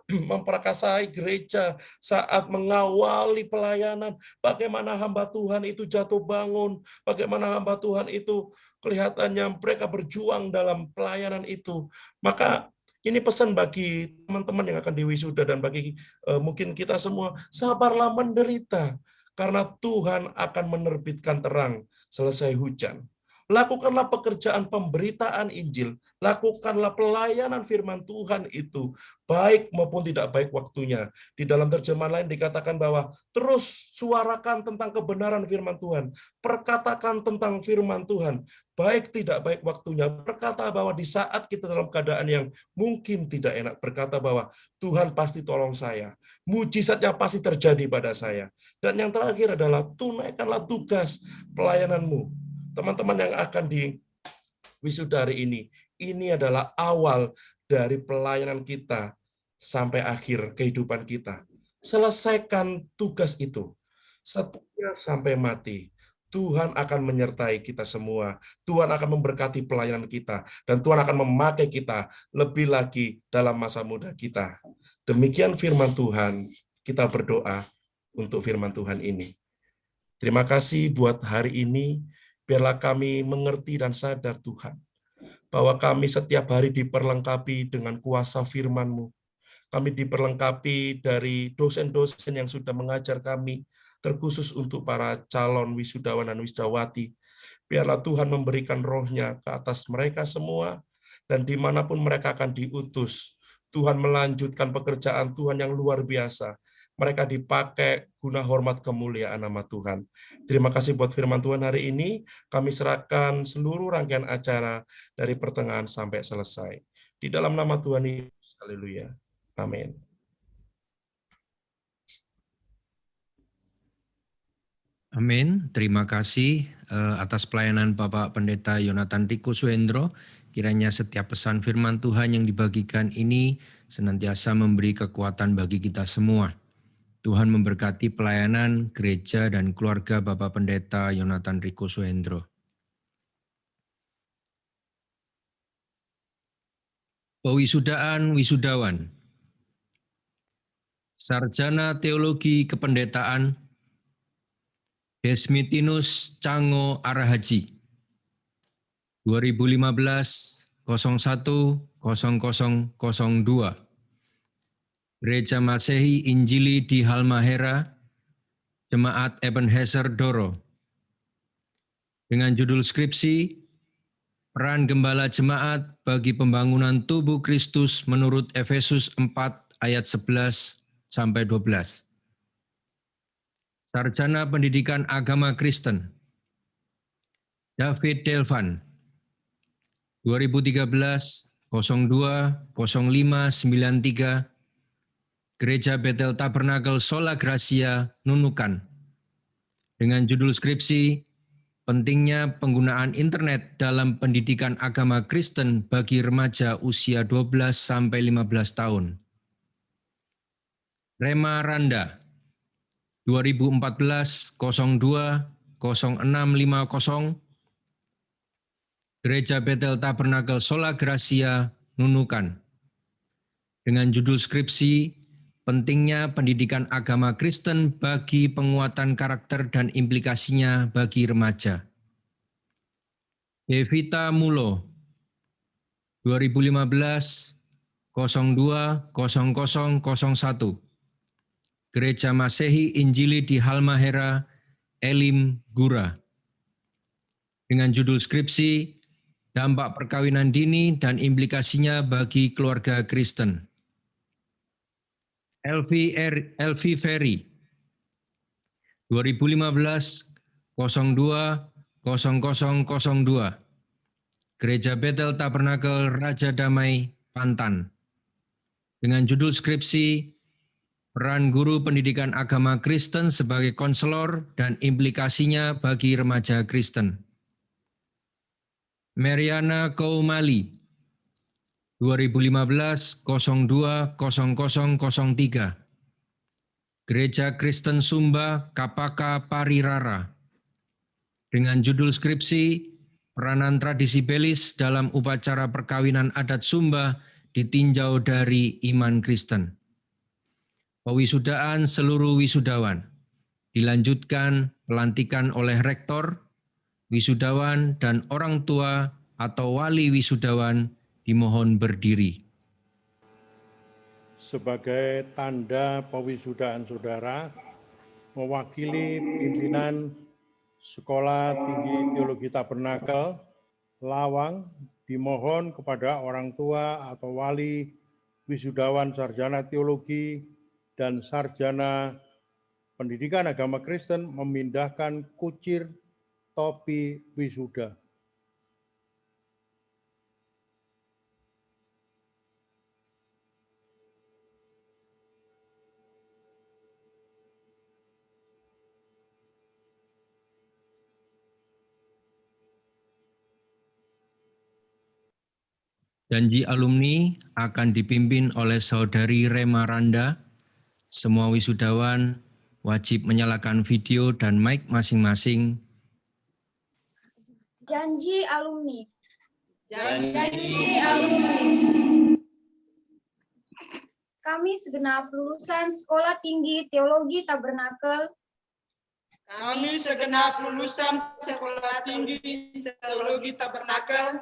memperkasai gereja, saat mengawali pelayanan, bagaimana hamba Tuhan itu jatuh bangun, bagaimana hamba Tuhan itu kelihatannya mereka berjuang dalam pelayanan itu. Maka ini pesan bagi teman-teman yang akan diwisuda dan bagi mungkin kita semua, sabarlah menderita karena Tuhan akan menerbitkan terang selesai hujan. Lakukanlah pekerjaan pemberitaan Injil, lakukanlah pelayanan firman Tuhan itu, baik maupun tidak baik waktunya. Di dalam terjemahan lain dikatakan bahwa terus suarakan tentang kebenaran firman Tuhan, perkatakan tentang firman Tuhan, baik tidak baik waktunya. Berkata bahwa di saat kita dalam keadaan yang mungkin tidak enak, berkata bahwa Tuhan pasti tolong saya, mujizatnya pasti terjadi pada saya. Dan yang terakhir adalah tunaikanlah tugas pelayananmu. Teman-teman yang akan diwisuda hari ini adalah awal dari pelayanan kita sampai akhir kehidupan kita. Selesaikan tugas itu. Setia sampai mati. Tuhan akan menyertai kita semua. Tuhan akan memberkati pelayanan kita. Dan Tuhan akan memakai kita lebih lagi dalam masa muda kita. Demikian firman Tuhan. Kita berdoa untuk firman Tuhan ini. Terima kasih buat hari ini. Biarlah kami mengerti dan sadar Tuhan, bahwa kami setiap hari diperlengkapi dengan kuasa firman-Mu. Kami diperlengkapi dari dosen-dosen yang sudah mengajar kami, terkhusus untuk para calon wisudawan dan wisudawati. Biarlah Tuhan memberikan roh-Nya ke atas mereka semua, dan dimanapun mereka akan diutus, Tuhan melanjutkan pekerjaan Tuhan yang luar biasa. Mereka dipakai guna hormat kemuliaan nama Tuhan. Terima kasih buat firman Tuhan hari ini. Kami serahkan seluruh rangkaian acara dari pertengahan sampai selesai. Di dalam nama Tuhan Yesus. Haleluya. Amin. Amin. Terima kasih atas pelayanan Bapak Pendeta Yonatan Riko Suhendro. Kiranya setiap pesan firman Tuhan yang dibagikan ini senantiasa memberi kekuatan bagi kita semua. Tuhan memberkati pelayanan gereja dan keluarga Bapak Pendeta Yonatan Riko Suhendro. Pewisudaan wisudawan. Sarjana Teologi Kependetaan Desmitinus Cango Arahaji 2015 01 0002 Gereja Masehi Injili di Halmahera, Jemaat Ebenezer Doro. Dengan judul skripsi, Peran Gembala Jemaat bagi Pembangunan Tubuh Kristus menurut Efesus 4 ayat 11-12. Sarjana Pendidikan Agama Kristen, David Delvan, 2013 02 05 93, Gereja Bethel Tabernakel Sola Gracia, Nunukan. Dengan judul skripsi, Pentingnya Penggunaan Internet dalam Pendidikan Agama Kristen bagi Remaja Usia 12-15 tahun. Rema Randa, 2014 02 0650, Gereja Bethel Tabernakel Sola Gracia, Nunukan. Dengan judul skripsi, Pentingnya Pendidikan Agama Kristen bagi Penguatan Karakter dan Implikasinya bagi Remaja. Devita Mulo, 2015 020001. Gereja Masehi Injili di Halmahera, Elim, Gura. Dengan judul skripsi, Dampak Perkawinan Dini dan Implikasinya bagi Keluarga Kristen. Elvi Ferry, 2015-02-0002, Gereja Bethel Tabernakel Raja Damai, Pantan. Dengan judul skripsi, Peran Guru Pendidikan Agama Kristen sebagai konselor dan implikasinya bagi remaja Kristen. Mariana Koumali, 2015-02-0003, Gereja Kristen Sumba Kapaka Parirara. Dengan judul skripsi, Peranan Tradisi Belis dalam Upacara Perkawinan Adat Sumba ditinjau dari iman Kristen. Pewisudaan seluruh wisudawan. Dilanjutkan pelantikan oleh rektor, wisudawan, dan orang tua atau wali wisudawan dimohon berdiri. Sebagai tanda pewisudaan saudara, mewakili pimpinan Sekolah Tinggi Teologi Tabernakel, Lawang, dimohon kepada orang tua atau wali wisudawan sarjana teologi dan sarjana pendidikan agama Kristen memindahkan kucir topi wisuda. Janji alumni akan dipimpin oleh Saudari Rema Randa. Semua wisudawan wajib menyalakan video dan mic masing-masing. Janji alumni. Janji alumni. Kami segenap lulusan Sekolah Tinggi Teologi Tabernakel. Kami segenap lulusan Sekolah Tinggi Teologi Tabernakel.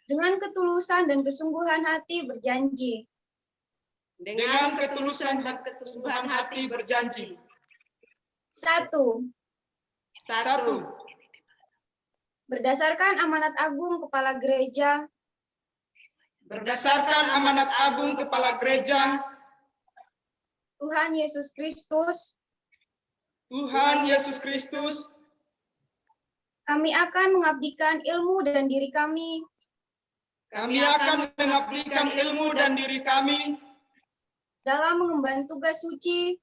Dengan ketulusan dan kesungguhan hati berjanji. Dengan ketulusan dan kesungguhan hati berjanji. 1. Berdasarkan amanat agung Kepala Gereja. Berdasarkan amanat agung Kepala Gereja. Tuhan Yesus Kristus. Tuhan Yesus Kristus. Kami akan mengabdikan ilmu dan diri kami. Kami akan mengabdikan ilmu dan diri kami dalam mengemban tugas suci.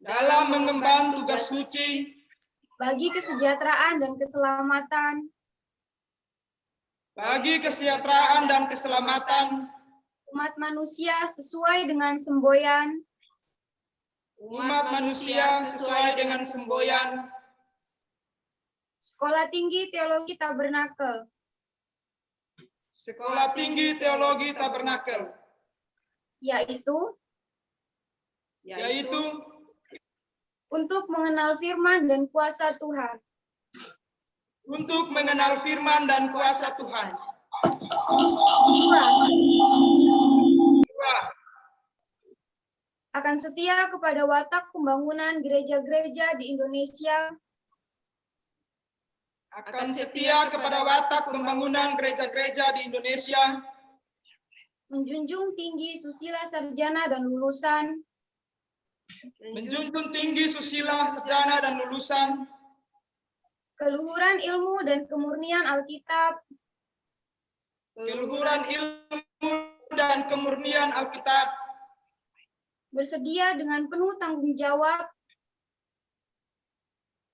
Dalam mengemban tugas suci. Bagi kesejahteraan dan keselamatan. Bagi kesejahteraan dan keselamatan. Umat manusia sesuai dengan semboyan. Umat manusia sesuai dengan semboyan. Sekolah Tinggi Teologi Tabernakel. Sekolah Tinggi Teologi Tabernakel. Yaitu untuk mengenal firman dan kuasa Tuhan. Untuk mengenal firman dan kuasa Tuhan. 2. Akan setia kepada watak pembangunan gereja-gereja di Indonesia. Akan setia kepada watak pembangunan gereja-gereja di Indonesia. Menjunjung tinggi susila sarjana dan lulusan. Menjunjung tinggi susila sarjana dan lulusan. Keluhuran ilmu dan kemurnian Alkitab. Keluhuran ilmu dan kemurnian Alkitab. Bersedia dengan penuh tanggung jawab.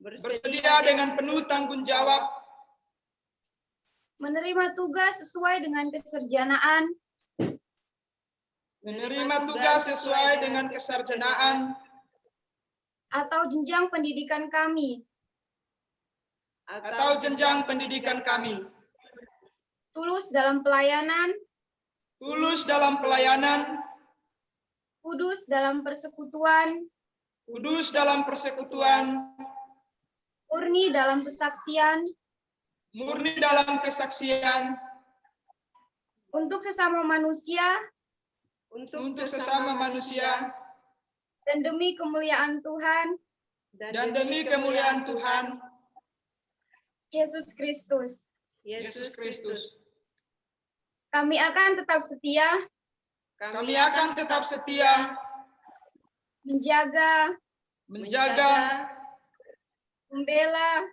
Bersedia dengan penuh tanggung jawab. Menerima tugas sesuai dengan kesarjanaan. Menerima tugas sesuai dengan kesarjanaan. Atau jenjang pendidikan kami. Atau jenjang pendidikan kami. Tulus dalam pelayanan. Tulus dalam pelayanan. Kudus dalam persekutuan. Kudus dalam persekutuan. Murni dalam kesaksian. Murni dalam kesaksian. untuk sesama manusia, untuk sesama manusia, dan demi kemuliaan Tuhan dan demi kemuliaan Tuhan Yesus Kristus. Yesus Kristus. Kami akan tetap setia Kami akan tetap setia menjaga, menjaga, membela,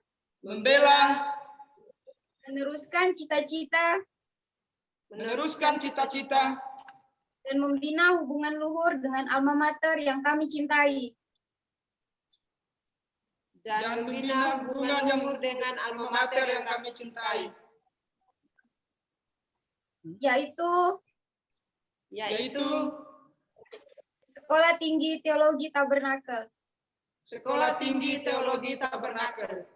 meneruskan cita-cita, dan membina hubungan luhur dengan alma mater yang kami cintai, dan membina hubungan yang luhur dengan alma mater yang kami cintai, yaitu Sekolah Tinggi Teologi Tabernakel. Sekolah Tinggi Teologi Tabernakel.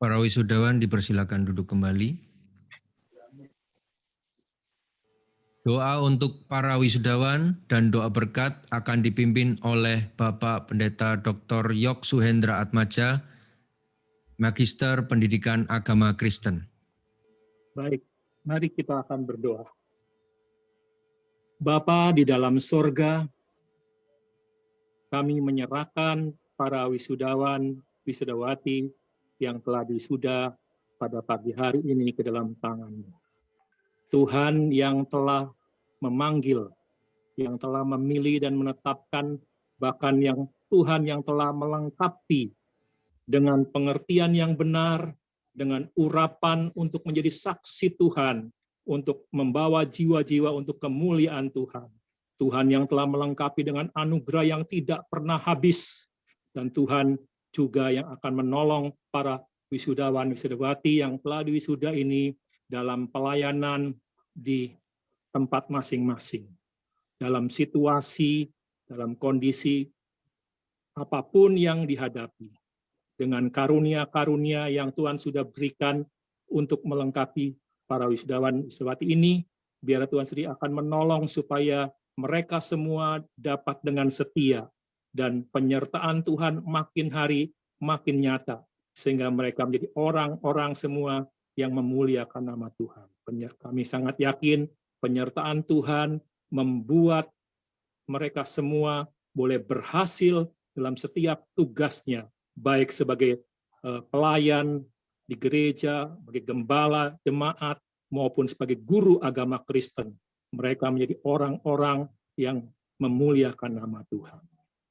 Para wisudawan dipersilakan duduk kembali. Doa untuk para wisudawan dan doa berkat akan dipimpin oleh Bapak Pendeta Dr. Yok Suhendra Atmaja, Magister Pendidikan Agama Kristen. Baik, mari kita akan berdoa. Bapa di dalam sorga, kami menyerahkan para wisudawan, wisudawati yang telah wisuda pada pagi hari ini ke dalam tangan-Mu. Tuhan yang telah memanggil, yang telah memilih dan menetapkan, bahkan yang Tuhan yang telah melengkapi dengan pengertian yang benar, dengan urapan untuk menjadi saksi Tuhan, untuk membawa jiwa-jiwa untuk kemuliaan Tuhan. Tuhan yang telah melengkapi dengan anugerah yang tidak pernah habis. Dan Tuhan juga yang akan menolong para wisudawan-wisudawati yang telah diwisuda ini dalam pelayanan di tempat masing-masing. Dalam situasi, dalam kondisi apapun yang dihadapi. Dengan karunia-karunia yang Tuhan sudah berikan untuk melengkapi para wisudawan-wisudawati ini, biar Tuhan sendiri akan menolong supaya mereka semua dapat dengan setia dan penyertaan Tuhan makin hari makin nyata, sehingga mereka menjadi orang-orang semua yang memuliakan nama Tuhan. Kami sangat yakin penyertaan Tuhan membuat mereka semua boleh berhasil dalam setiap tugasnya, baik sebagai pelayan di gereja, sebagai gembala, jemaat, maupun sebagai guru agama Kristen. Mereka menjadi orang-orang yang memuliakan nama Tuhan.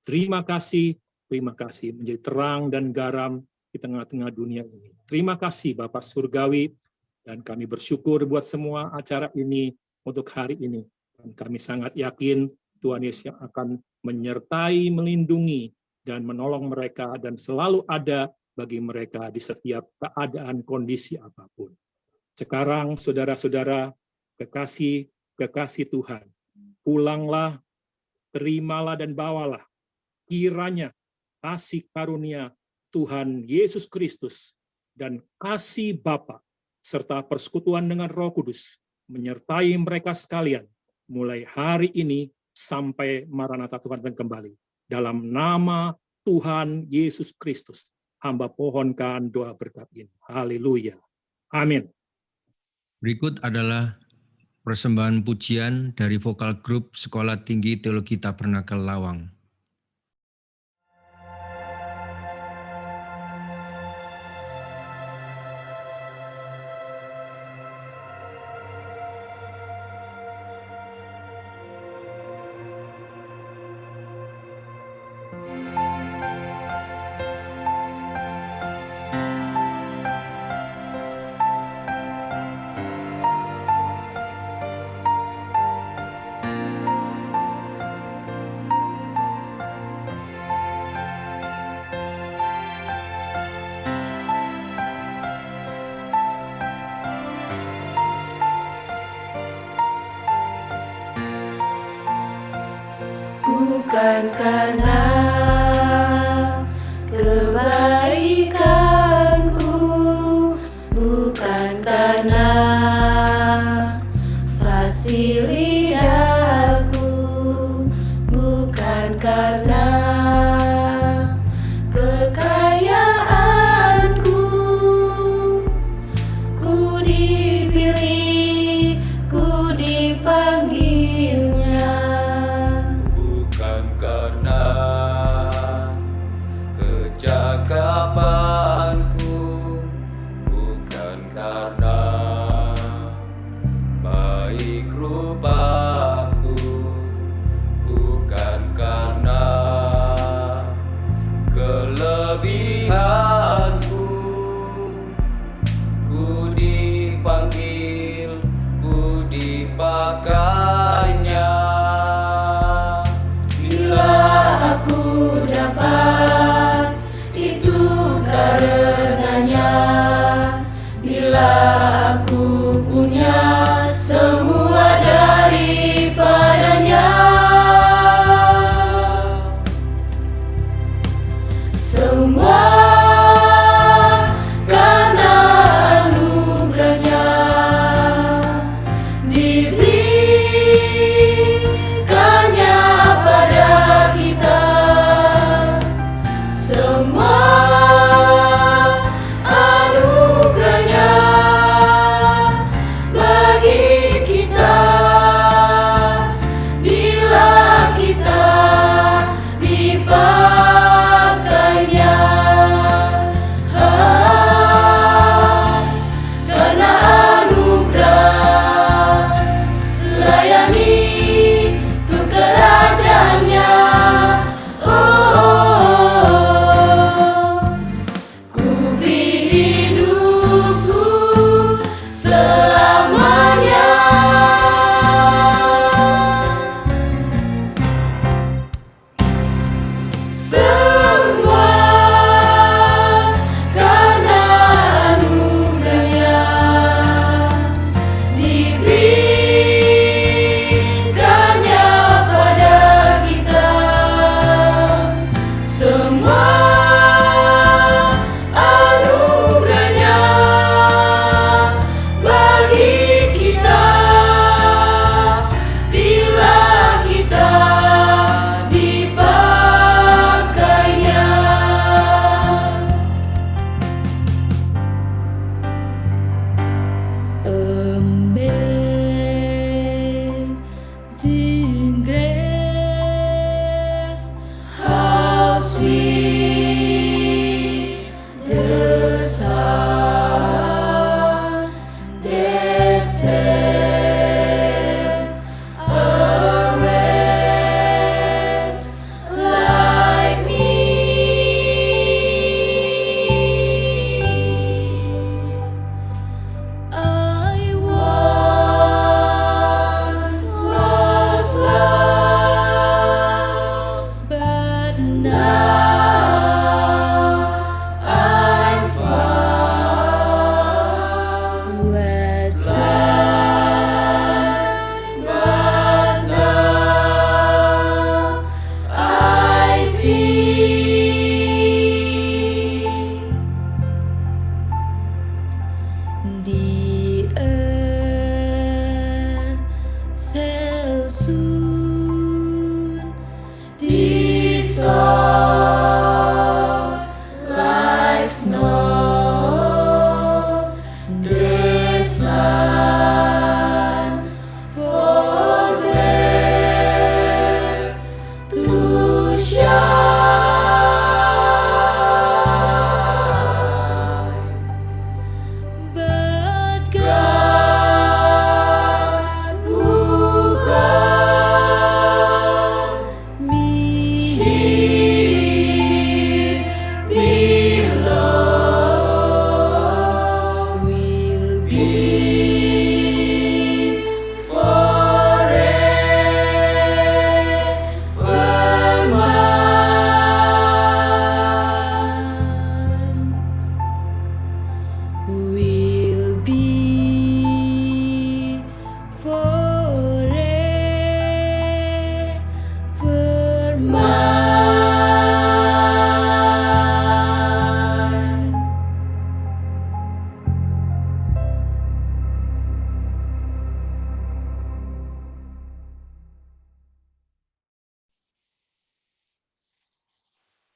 Terima kasih menjadi terang dan garam di tengah-tengah dunia ini. Terima kasih Bapak Surgawi, dan kami bersyukur buat semua acara ini untuk hari ini. Dan kami sangat yakin Tuhan Yesus yang akan menyertai, melindungi, dan menolong mereka, dan selalu ada bagi mereka di setiap keadaan kondisi apapun. Sekarang saudara-saudara, kekasih Tuhan, pulanglah, terimalah dan bawalah kiranya kasih karunia Tuhan Yesus Kristus dan kasih Bapa serta persekutuan dengan Roh Kudus menyertai mereka sekalian mulai hari ini sampai Maranatha Tuhan akan kembali. Dalam nama Tuhan Yesus Kristus, hamba pohonkan doa berkat ini. Haleluya. Amin. Berikut adalah persembahan pujian dari vokal grup Sekolah Tinggi Teologi Tabernakel Lawang. Bukan karena kebaikanku, bukan karena fasilitasku, bukan karena kekayaanku, ku dipilih, ku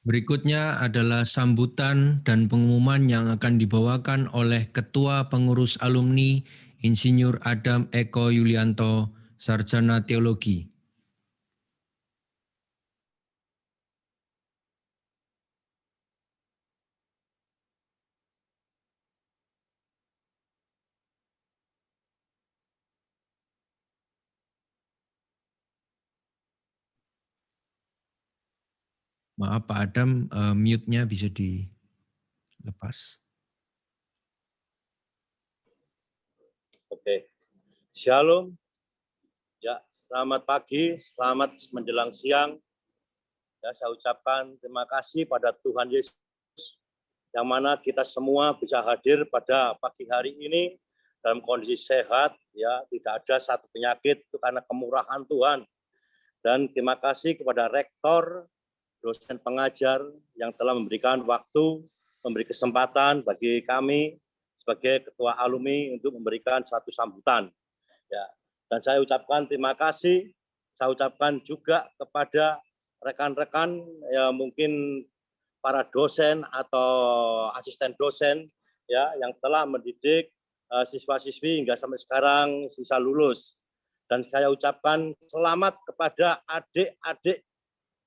Berikutnya adalah sambutan dan pengumuman yang akan dibawakan oleh Ketua Pengurus Alumni Insinyur Adam Eko Yulianto, Sarjana Teologi. Maaf Pak Adam, mute-nya bisa dilepas. Oke, Shalom. Ya, selamat pagi, selamat menjelang siang. Ya, saya ucapkan terima kasih pada Tuhan Yesus yang mana kita semua bisa hadir pada pagi hari ini dalam kondisi sehat, ya, tidak ada satu penyakit, itu karena kemurahan Tuhan. Dan terima kasih kepada rektor, dosen pengajar yang telah memberikan waktu, memberi kesempatan bagi kami sebagai ketua alumni untuk memberikan suatu sambutan. Ya, dan saya ucapkan terima kasih. Saya ucapkan juga kepada rekan-rekan ya, mungkin para dosen atau asisten dosen ya yang telah mendidik siswa-siswi hingga sampai sekarang bisa lulus. Dan saya ucapkan selamat kepada adik-adik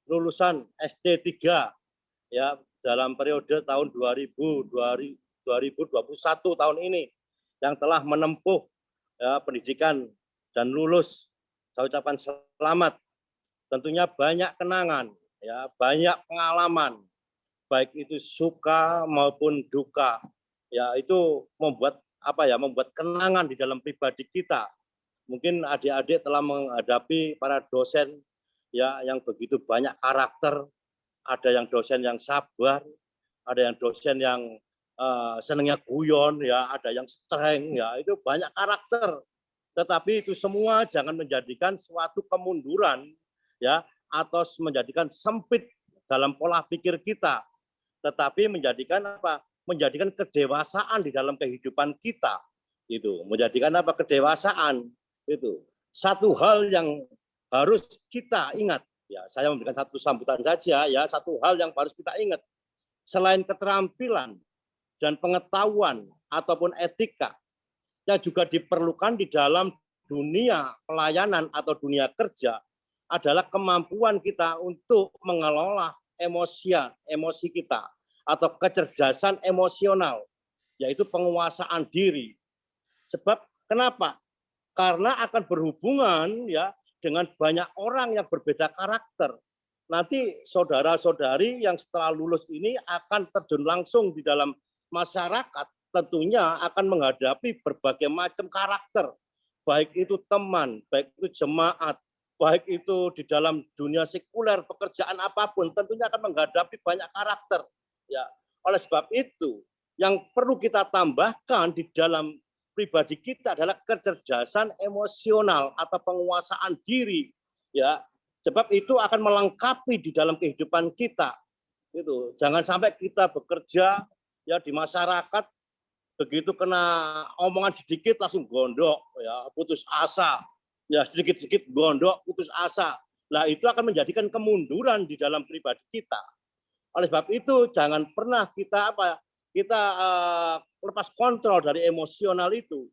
lulusan ST3 ya dalam periode tahun 2021 tahun ini yang telah menempuh ya, pendidikan dan lulus. Saya ucapkan selamat. Tentunya banyak kenangan, ya, banyak pengalaman, baik itu suka maupun duka. Ya, itu membuat membuat kenangan di dalam pribadi kita. Mungkin adik-adik telah menghadapi para dosen ya yang begitu banyak karakter, ada yang dosen yang sabar, ada yang dosen yang senangnya guyon, ya, ada yang streng, ya, itu banyak karakter. Tetapi itu semua jangan menjadikan suatu kemunduran, ya, atau menjadikan sempit dalam pola pikir kita, tetapi menjadikan apa? Menjadikan kedewasaan di dalam kehidupan kita, itu menjadikan apa? Kedewasaan itu satu hal yang harus kita ingat. Ya, saya memberikan satu sambutan saja. Ya, satu hal yang harus kita ingat. Selain keterampilan dan pengetahuan ataupun etika yang juga diperlukan di dalam dunia pelayanan atau dunia kerja adalah kemampuan kita untuk mengelola emosi kita atau kecerdasan emosional, yaitu penguasaan diri. Sebab kenapa? Karena akan berhubungan ya dengan banyak orang yang berbeda karakter. Nanti saudara-saudari yang setelah lulus ini akan terjun langsung di dalam masyarakat, tentunya akan menghadapi berbagai macam karakter. Baik itu teman, baik itu jemaat, baik itu di dalam dunia sekuler, pekerjaan apapun, tentunya akan menghadapi banyak karakter. Ya, oleh sebab itu, yang perlu kita tambahkan di dalam pribadi kita adalah kecerdasan emosional atau penguasaan diri, ya. Sebab itu akan melengkapi di dalam kehidupan kita. Itu jangan sampai kita bekerja ya di masyarakat begitu kena omongan sedikit langsung gondok, ya, putus asa, ya, sedikit-sedikit gondok, putus asa. Nah, itu akan menjadikan kemunduran di dalam pribadi kita. Oleh sebab itu jangan pernah kita lepas kontrol dari emosional itu.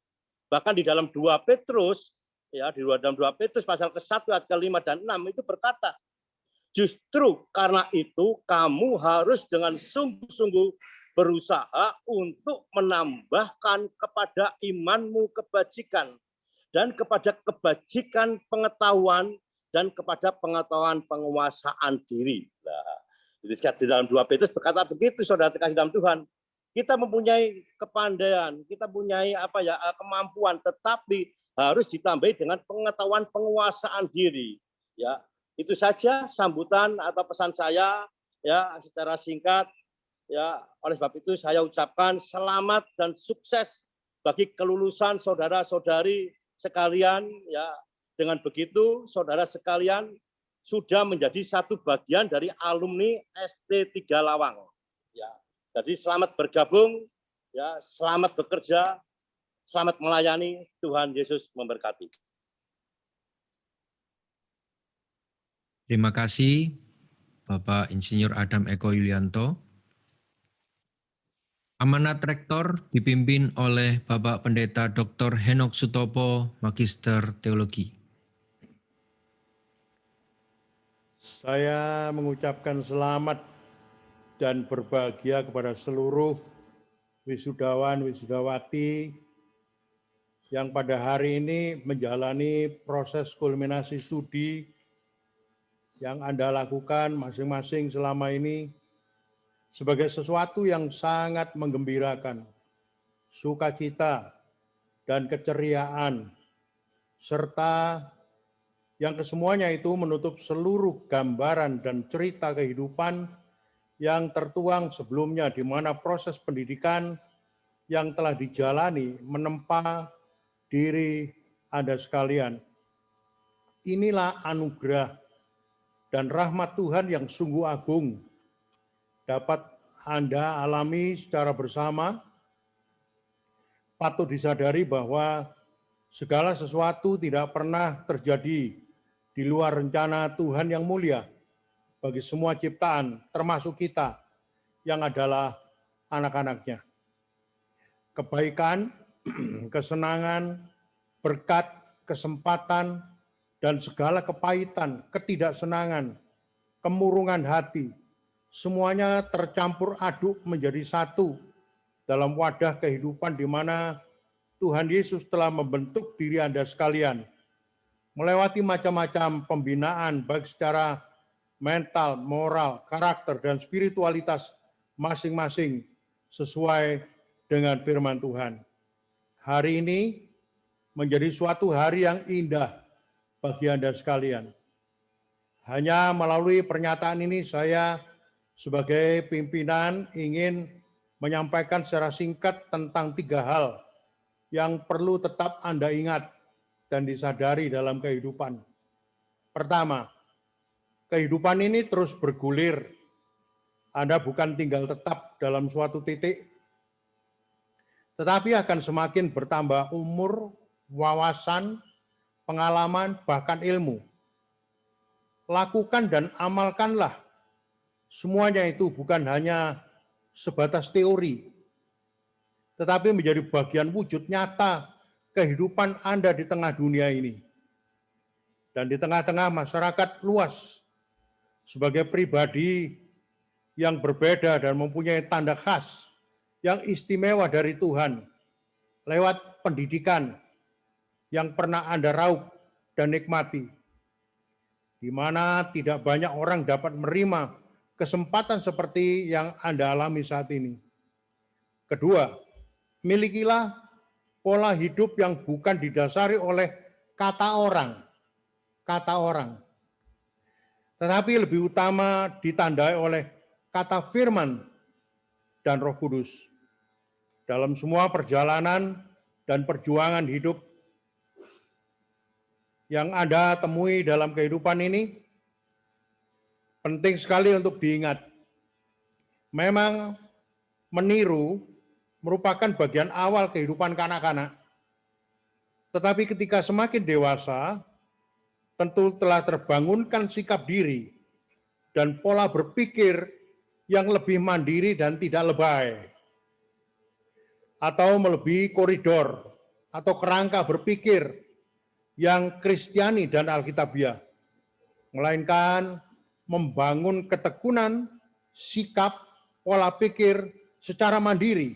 Bahkan di dalam 2 Petrus, ya, di dalam 2 Petrus pasal ke-1 ayat ke-5 dan 6 itu berkata, justru karena itu kamu harus dengan sungguh-sungguh berusaha untuk menambahkan kepada imanmu kebajikan dan kepada kebajikan pengetahuan dan kepada pengetahuan penguasaan diri. Nah, di dalam 2 Petrus berkata begitu, saudara terkasih dalam Tuhan. Kita mempunyai kepandaian, kita mempunyai kemampuan, tetapi harus ditambahi dengan pengetahuan penguasaan diri. Ya, itu saja sambutan atau pesan saya ya secara singkat. Ya, oleh sebab itu saya ucapkan selamat dan sukses bagi kelulusan saudara-saudari sekalian. Ya, dengan begitu saudara sekalian sudah menjadi satu bagian dari alumni ST3 Lawang. Ya. Jadi selamat bergabung, ya, selamat bekerja, selamat melayani. Tuhan Yesus memberkati. Terima kasih Bapak Insinyur Adam Eko Yulianto. Amanat Rektor dipimpin oleh Bapak Pendeta Dr. Henok Sutopo, Magister Teologi. Saya mengucapkan selamat dan berbahagia kepada seluruh wisudawan, wisudawati yang pada hari ini menjalani proses kulminasi studi yang Anda lakukan masing-masing selama ini sebagai sesuatu yang sangat menggembirakan, sukacita dan keceriaan, serta yang kesemuanya itu menutup seluruh gambaran dan cerita kehidupan yang tertuang sebelumnya, di mana proses pendidikan yang telah dijalani menempa diri Anda sekalian. Inilah anugerah dan rahmat Tuhan yang sungguh agung dapat Anda alami secara bersama. Patut disadari bahwa segala sesuatu tidak pernah terjadi di luar rencana Tuhan yang mulia bagi semua ciptaan, termasuk kita yang adalah anak-anaknya. Kebaikan, kesenangan, berkat, kesempatan, dan segala kepahitan, ketidaksenangan, kemurungan hati, semuanya tercampur aduk menjadi satu dalam wadah kehidupan di mana Tuhan Yesus telah membentuk diri Anda sekalian, melewati macam-macam pembinaan baik secara mental, moral, karakter, dan spiritualitas masing-masing sesuai dengan firman Tuhan. Hari ini menjadi suatu hari yang indah bagi Anda sekalian. Hanya melalui pernyataan ini saya sebagai pimpinan ingin menyampaikan secara singkat tentang 3 hal yang perlu tetap Anda ingat dan disadari dalam kehidupan. Pertama, kehidupan ini terus bergulir. Anda bukan tinggal tetap dalam suatu titik, tetapi akan semakin bertambah umur, wawasan, pengalaman, bahkan ilmu. Lakukan dan amalkanlah. Semuanya itu bukan hanya sebatas teori, tetapi menjadi bagian wujud nyata kehidupan Anda di tengah dunia ini. Dan di tengah-tengah masyarakat luas, sebagai pribadi yang berbeda dan mempunyai tanda khas yang istimewa dari Tuhan, lewat pendidikan yang pernah Anda raup dan nikmati, di mana tidak banyak orang dapat menerima kesempatan seperti yang Anda alami saat ini. Kedua, milikilah pola hidup yang bukan didasari oleh kata orang, tetapi lebih utama ditandai oleh kata firman dan Roh Kudus. Dalam semua perjalanan dan perjuangan hidup yang Anda temui dalam kehidupan ini, penting sekali untuk diingat. Memang meniru merupakan bagian awal kehidupan kanak-kanak. Tetapi ketika semakin dewasa, tentu telah terbangunkan sikap diri dan pola berpikir yang lebih mandiri dan tidak lebay, atau melebihi koridor atau kerangka berpikir yang Kristiani dan Alkitabiah, melainkan membangun ketekunan sikap pola pikir secara mandiri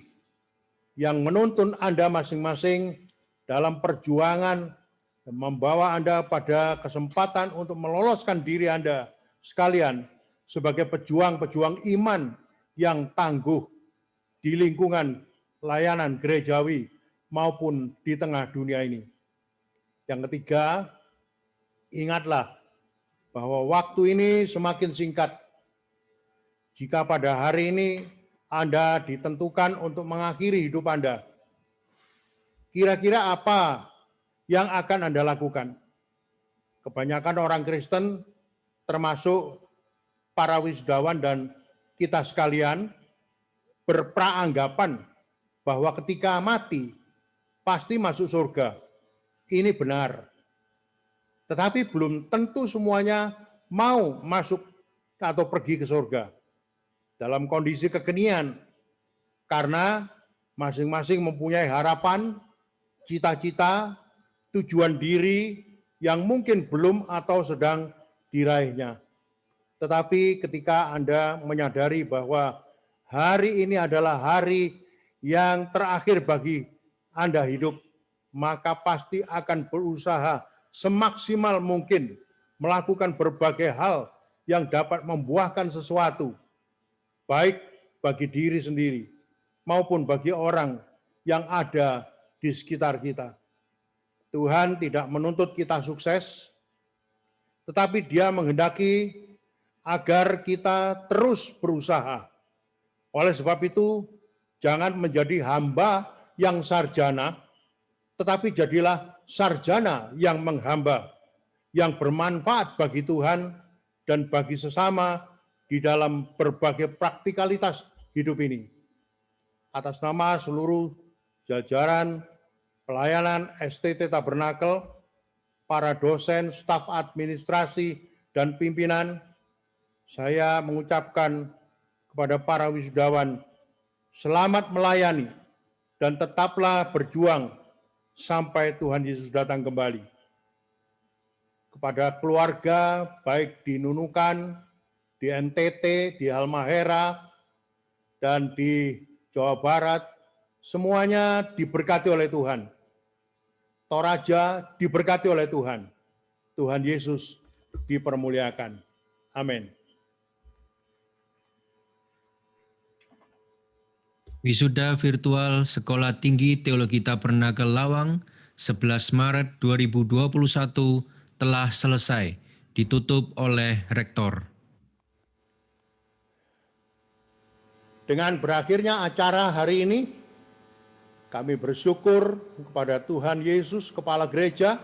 yang menuntun Anda masing-masing dalam perjuangan dan membawa Anda pada kesempatan untuk meloloskan diri Anda sekalian sebagai pejuang-pejuang iman yang tangguh di lingkungan layanan gerejawi maupun di tengah dunia ini. Yang ketiga, ingatlah bahwa waktu ini semakin singkat. Jika pada hari ini Anda ditentukan untuk mengakhiri hidup Anda, kira-kira apa yang akan Anda lakukan? Kebanyakan orang Kristen, termasuk para wisudawan dan kita sekalian, berpraanggapan bahwa ketika mati pasti masuk surga. Ini benar. Tetapi belum tentu semuanya mau masuk atau pergi ke surga dalam kondisi kekinian, karena masing-masing mempunyai harapan, cita-cita, tujuan diri yang mungkin belum atau sedang diraihnya. Tetapi ketika Anda menyadari bahwa hari ini adalah hari yang terakhir bagi Anda hidup, maka pasti akan berusaha semaksimal mungkin melakukan berbagai hal yang dapat membuahkan sesuatu, baik bagi diri sendiri maupun bagi orang yang ada di sekitar kita. Tuhan tidak menuntut kita sukses, tetapi Dia menghendaki agar kita terus berusaha. Oleh sebab itu, jangan menjadi hamba yang sarjana, tetapi jadilah sarjana yang menghamba, yang bermanfaat bagi Tuhan dan bagi sesama di dalam berbagai praktikalitas hidup ini. Atas nama seluruh jajaran pelayanan STT Tabernakel, para dosen, staf administrasi, dan pimpinan, saya mengucapkan kepada para wisudawan, selamat melayani dan tetaplah berjuang sampai Tuhan Yesus datang kembali. Kepada keluarga, baik di Nunukan, di NTT, di Halmahera, dan di Jawa Barat, semuanya diberkati oleh Tuhan. Toraja diberkati oleh Tuhan. Tuhan Yesus dipermuliakan. Amin. Wisuda virtual Sekolah Tinggi Teologi Tabernakel Lawang 11 Maret 2021 telah selesai, ditutup oleh Rektor. Dengan berakhirnya acara hari ini, kami bersyukur kepada Tuhan Yesus, Kepala Gereja,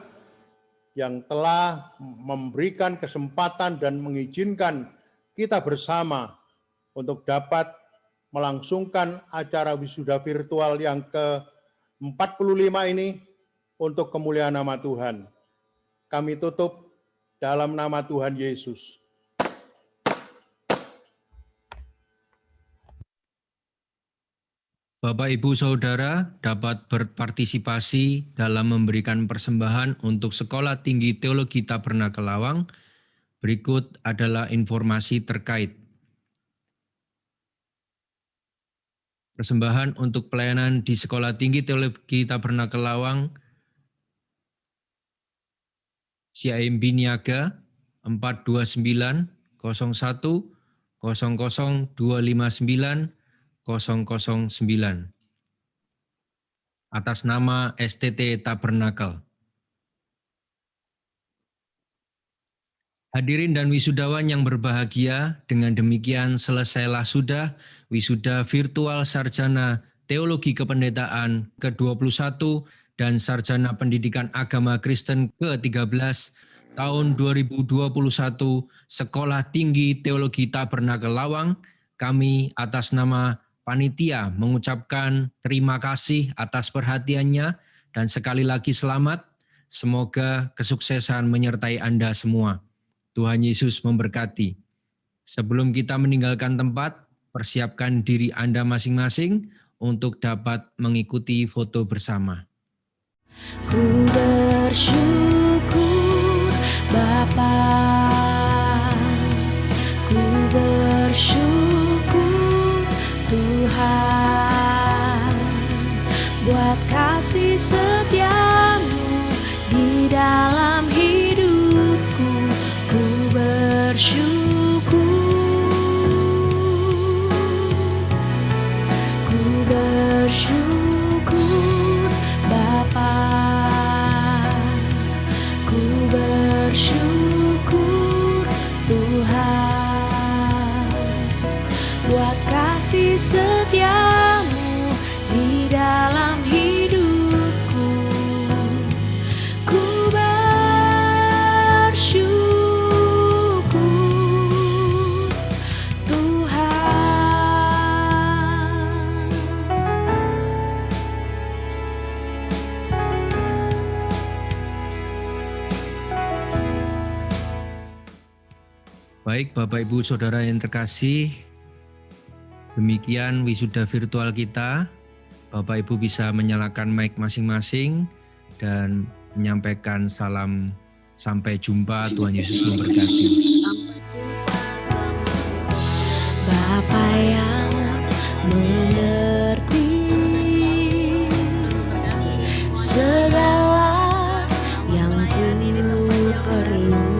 yang telah memberikan kesempatan dan mengizinkan kita bersama untuk dapat melangsungkan acara wisuda virtual yang ke-45 ini untuk kemuliaan nama Tuhan. Kami tutup dalam nama Tuhan Yesus. Bapak, Ibu, Saudara dapat berpartisipasi dalam memberikan persembahan untuk Sekolah Tinggi Teologi Tabernakel Lawang. Berikut adalah informasi terkait. Persembahan untuk pelayanan di Sekolah Tinggi Teologi Tabernakel Lawang, CIMB Niaga 429 01 00 259 009 atas nama STT Tabernakel. Hadirin dan wisudawan yang berbahagia, dengan demikian selesailah sudah wisuda virtual Sarjana Teologi Kependetaan ke-21 dan Sarjana Pendidikan Agama Kristen ke-13 tahun 2021 Sekolah Tinggi Teologi Tabernakel Lawang. Kami atas nama panitia mengucapkan terima kasih atas perhatiannya dan sekali lagi selamat. Semoga kesuksesan menyertai Anda semua. Tuhan Yesus memberkati. Sebelum kita meninggalkan tempat, persiapkan diri Anda masing-masing untuk dapat mengikuti foto bersama. Ku bersyukur Bapa, ku bersyukur Tuhan, buat kasih setiamu di dalam hidupku. Ku bersyukur, ku bersyukur Bapa, ku bersyukur Tuhan, buat kasih setiamu di dalam hidupku. Ku bersyukur Tuhan. Baik Bapak Ibu Saudara yang terkasih, demikian wisuda virtual kita. Bapak Ibu bisa menyalakan mic masing-masing dan menyampaikan salam sampai jumpa. Tuhan Yesus memberkati. Bapa yang mengerti segala yang ku perlu,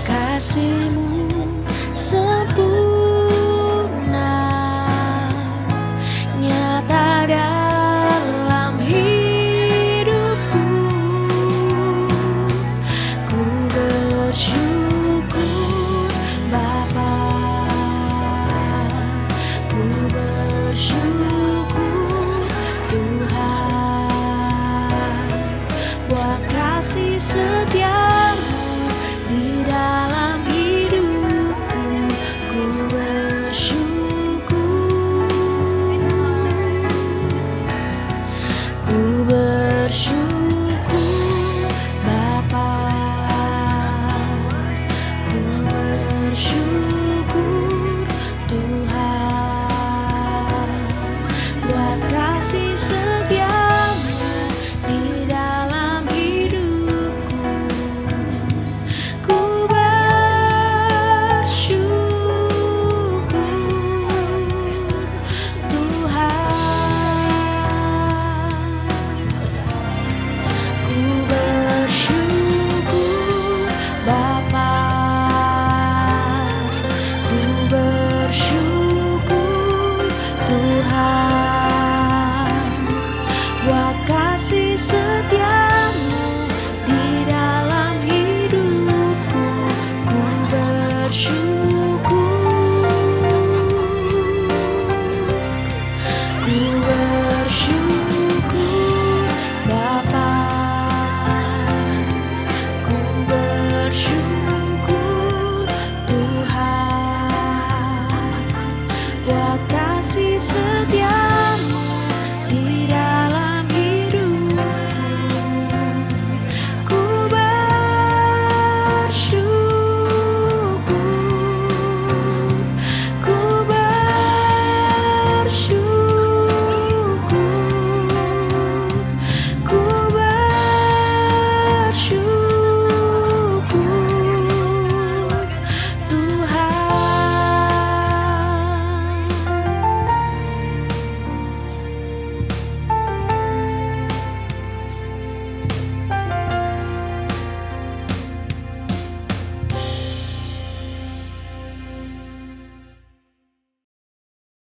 kasih-Mu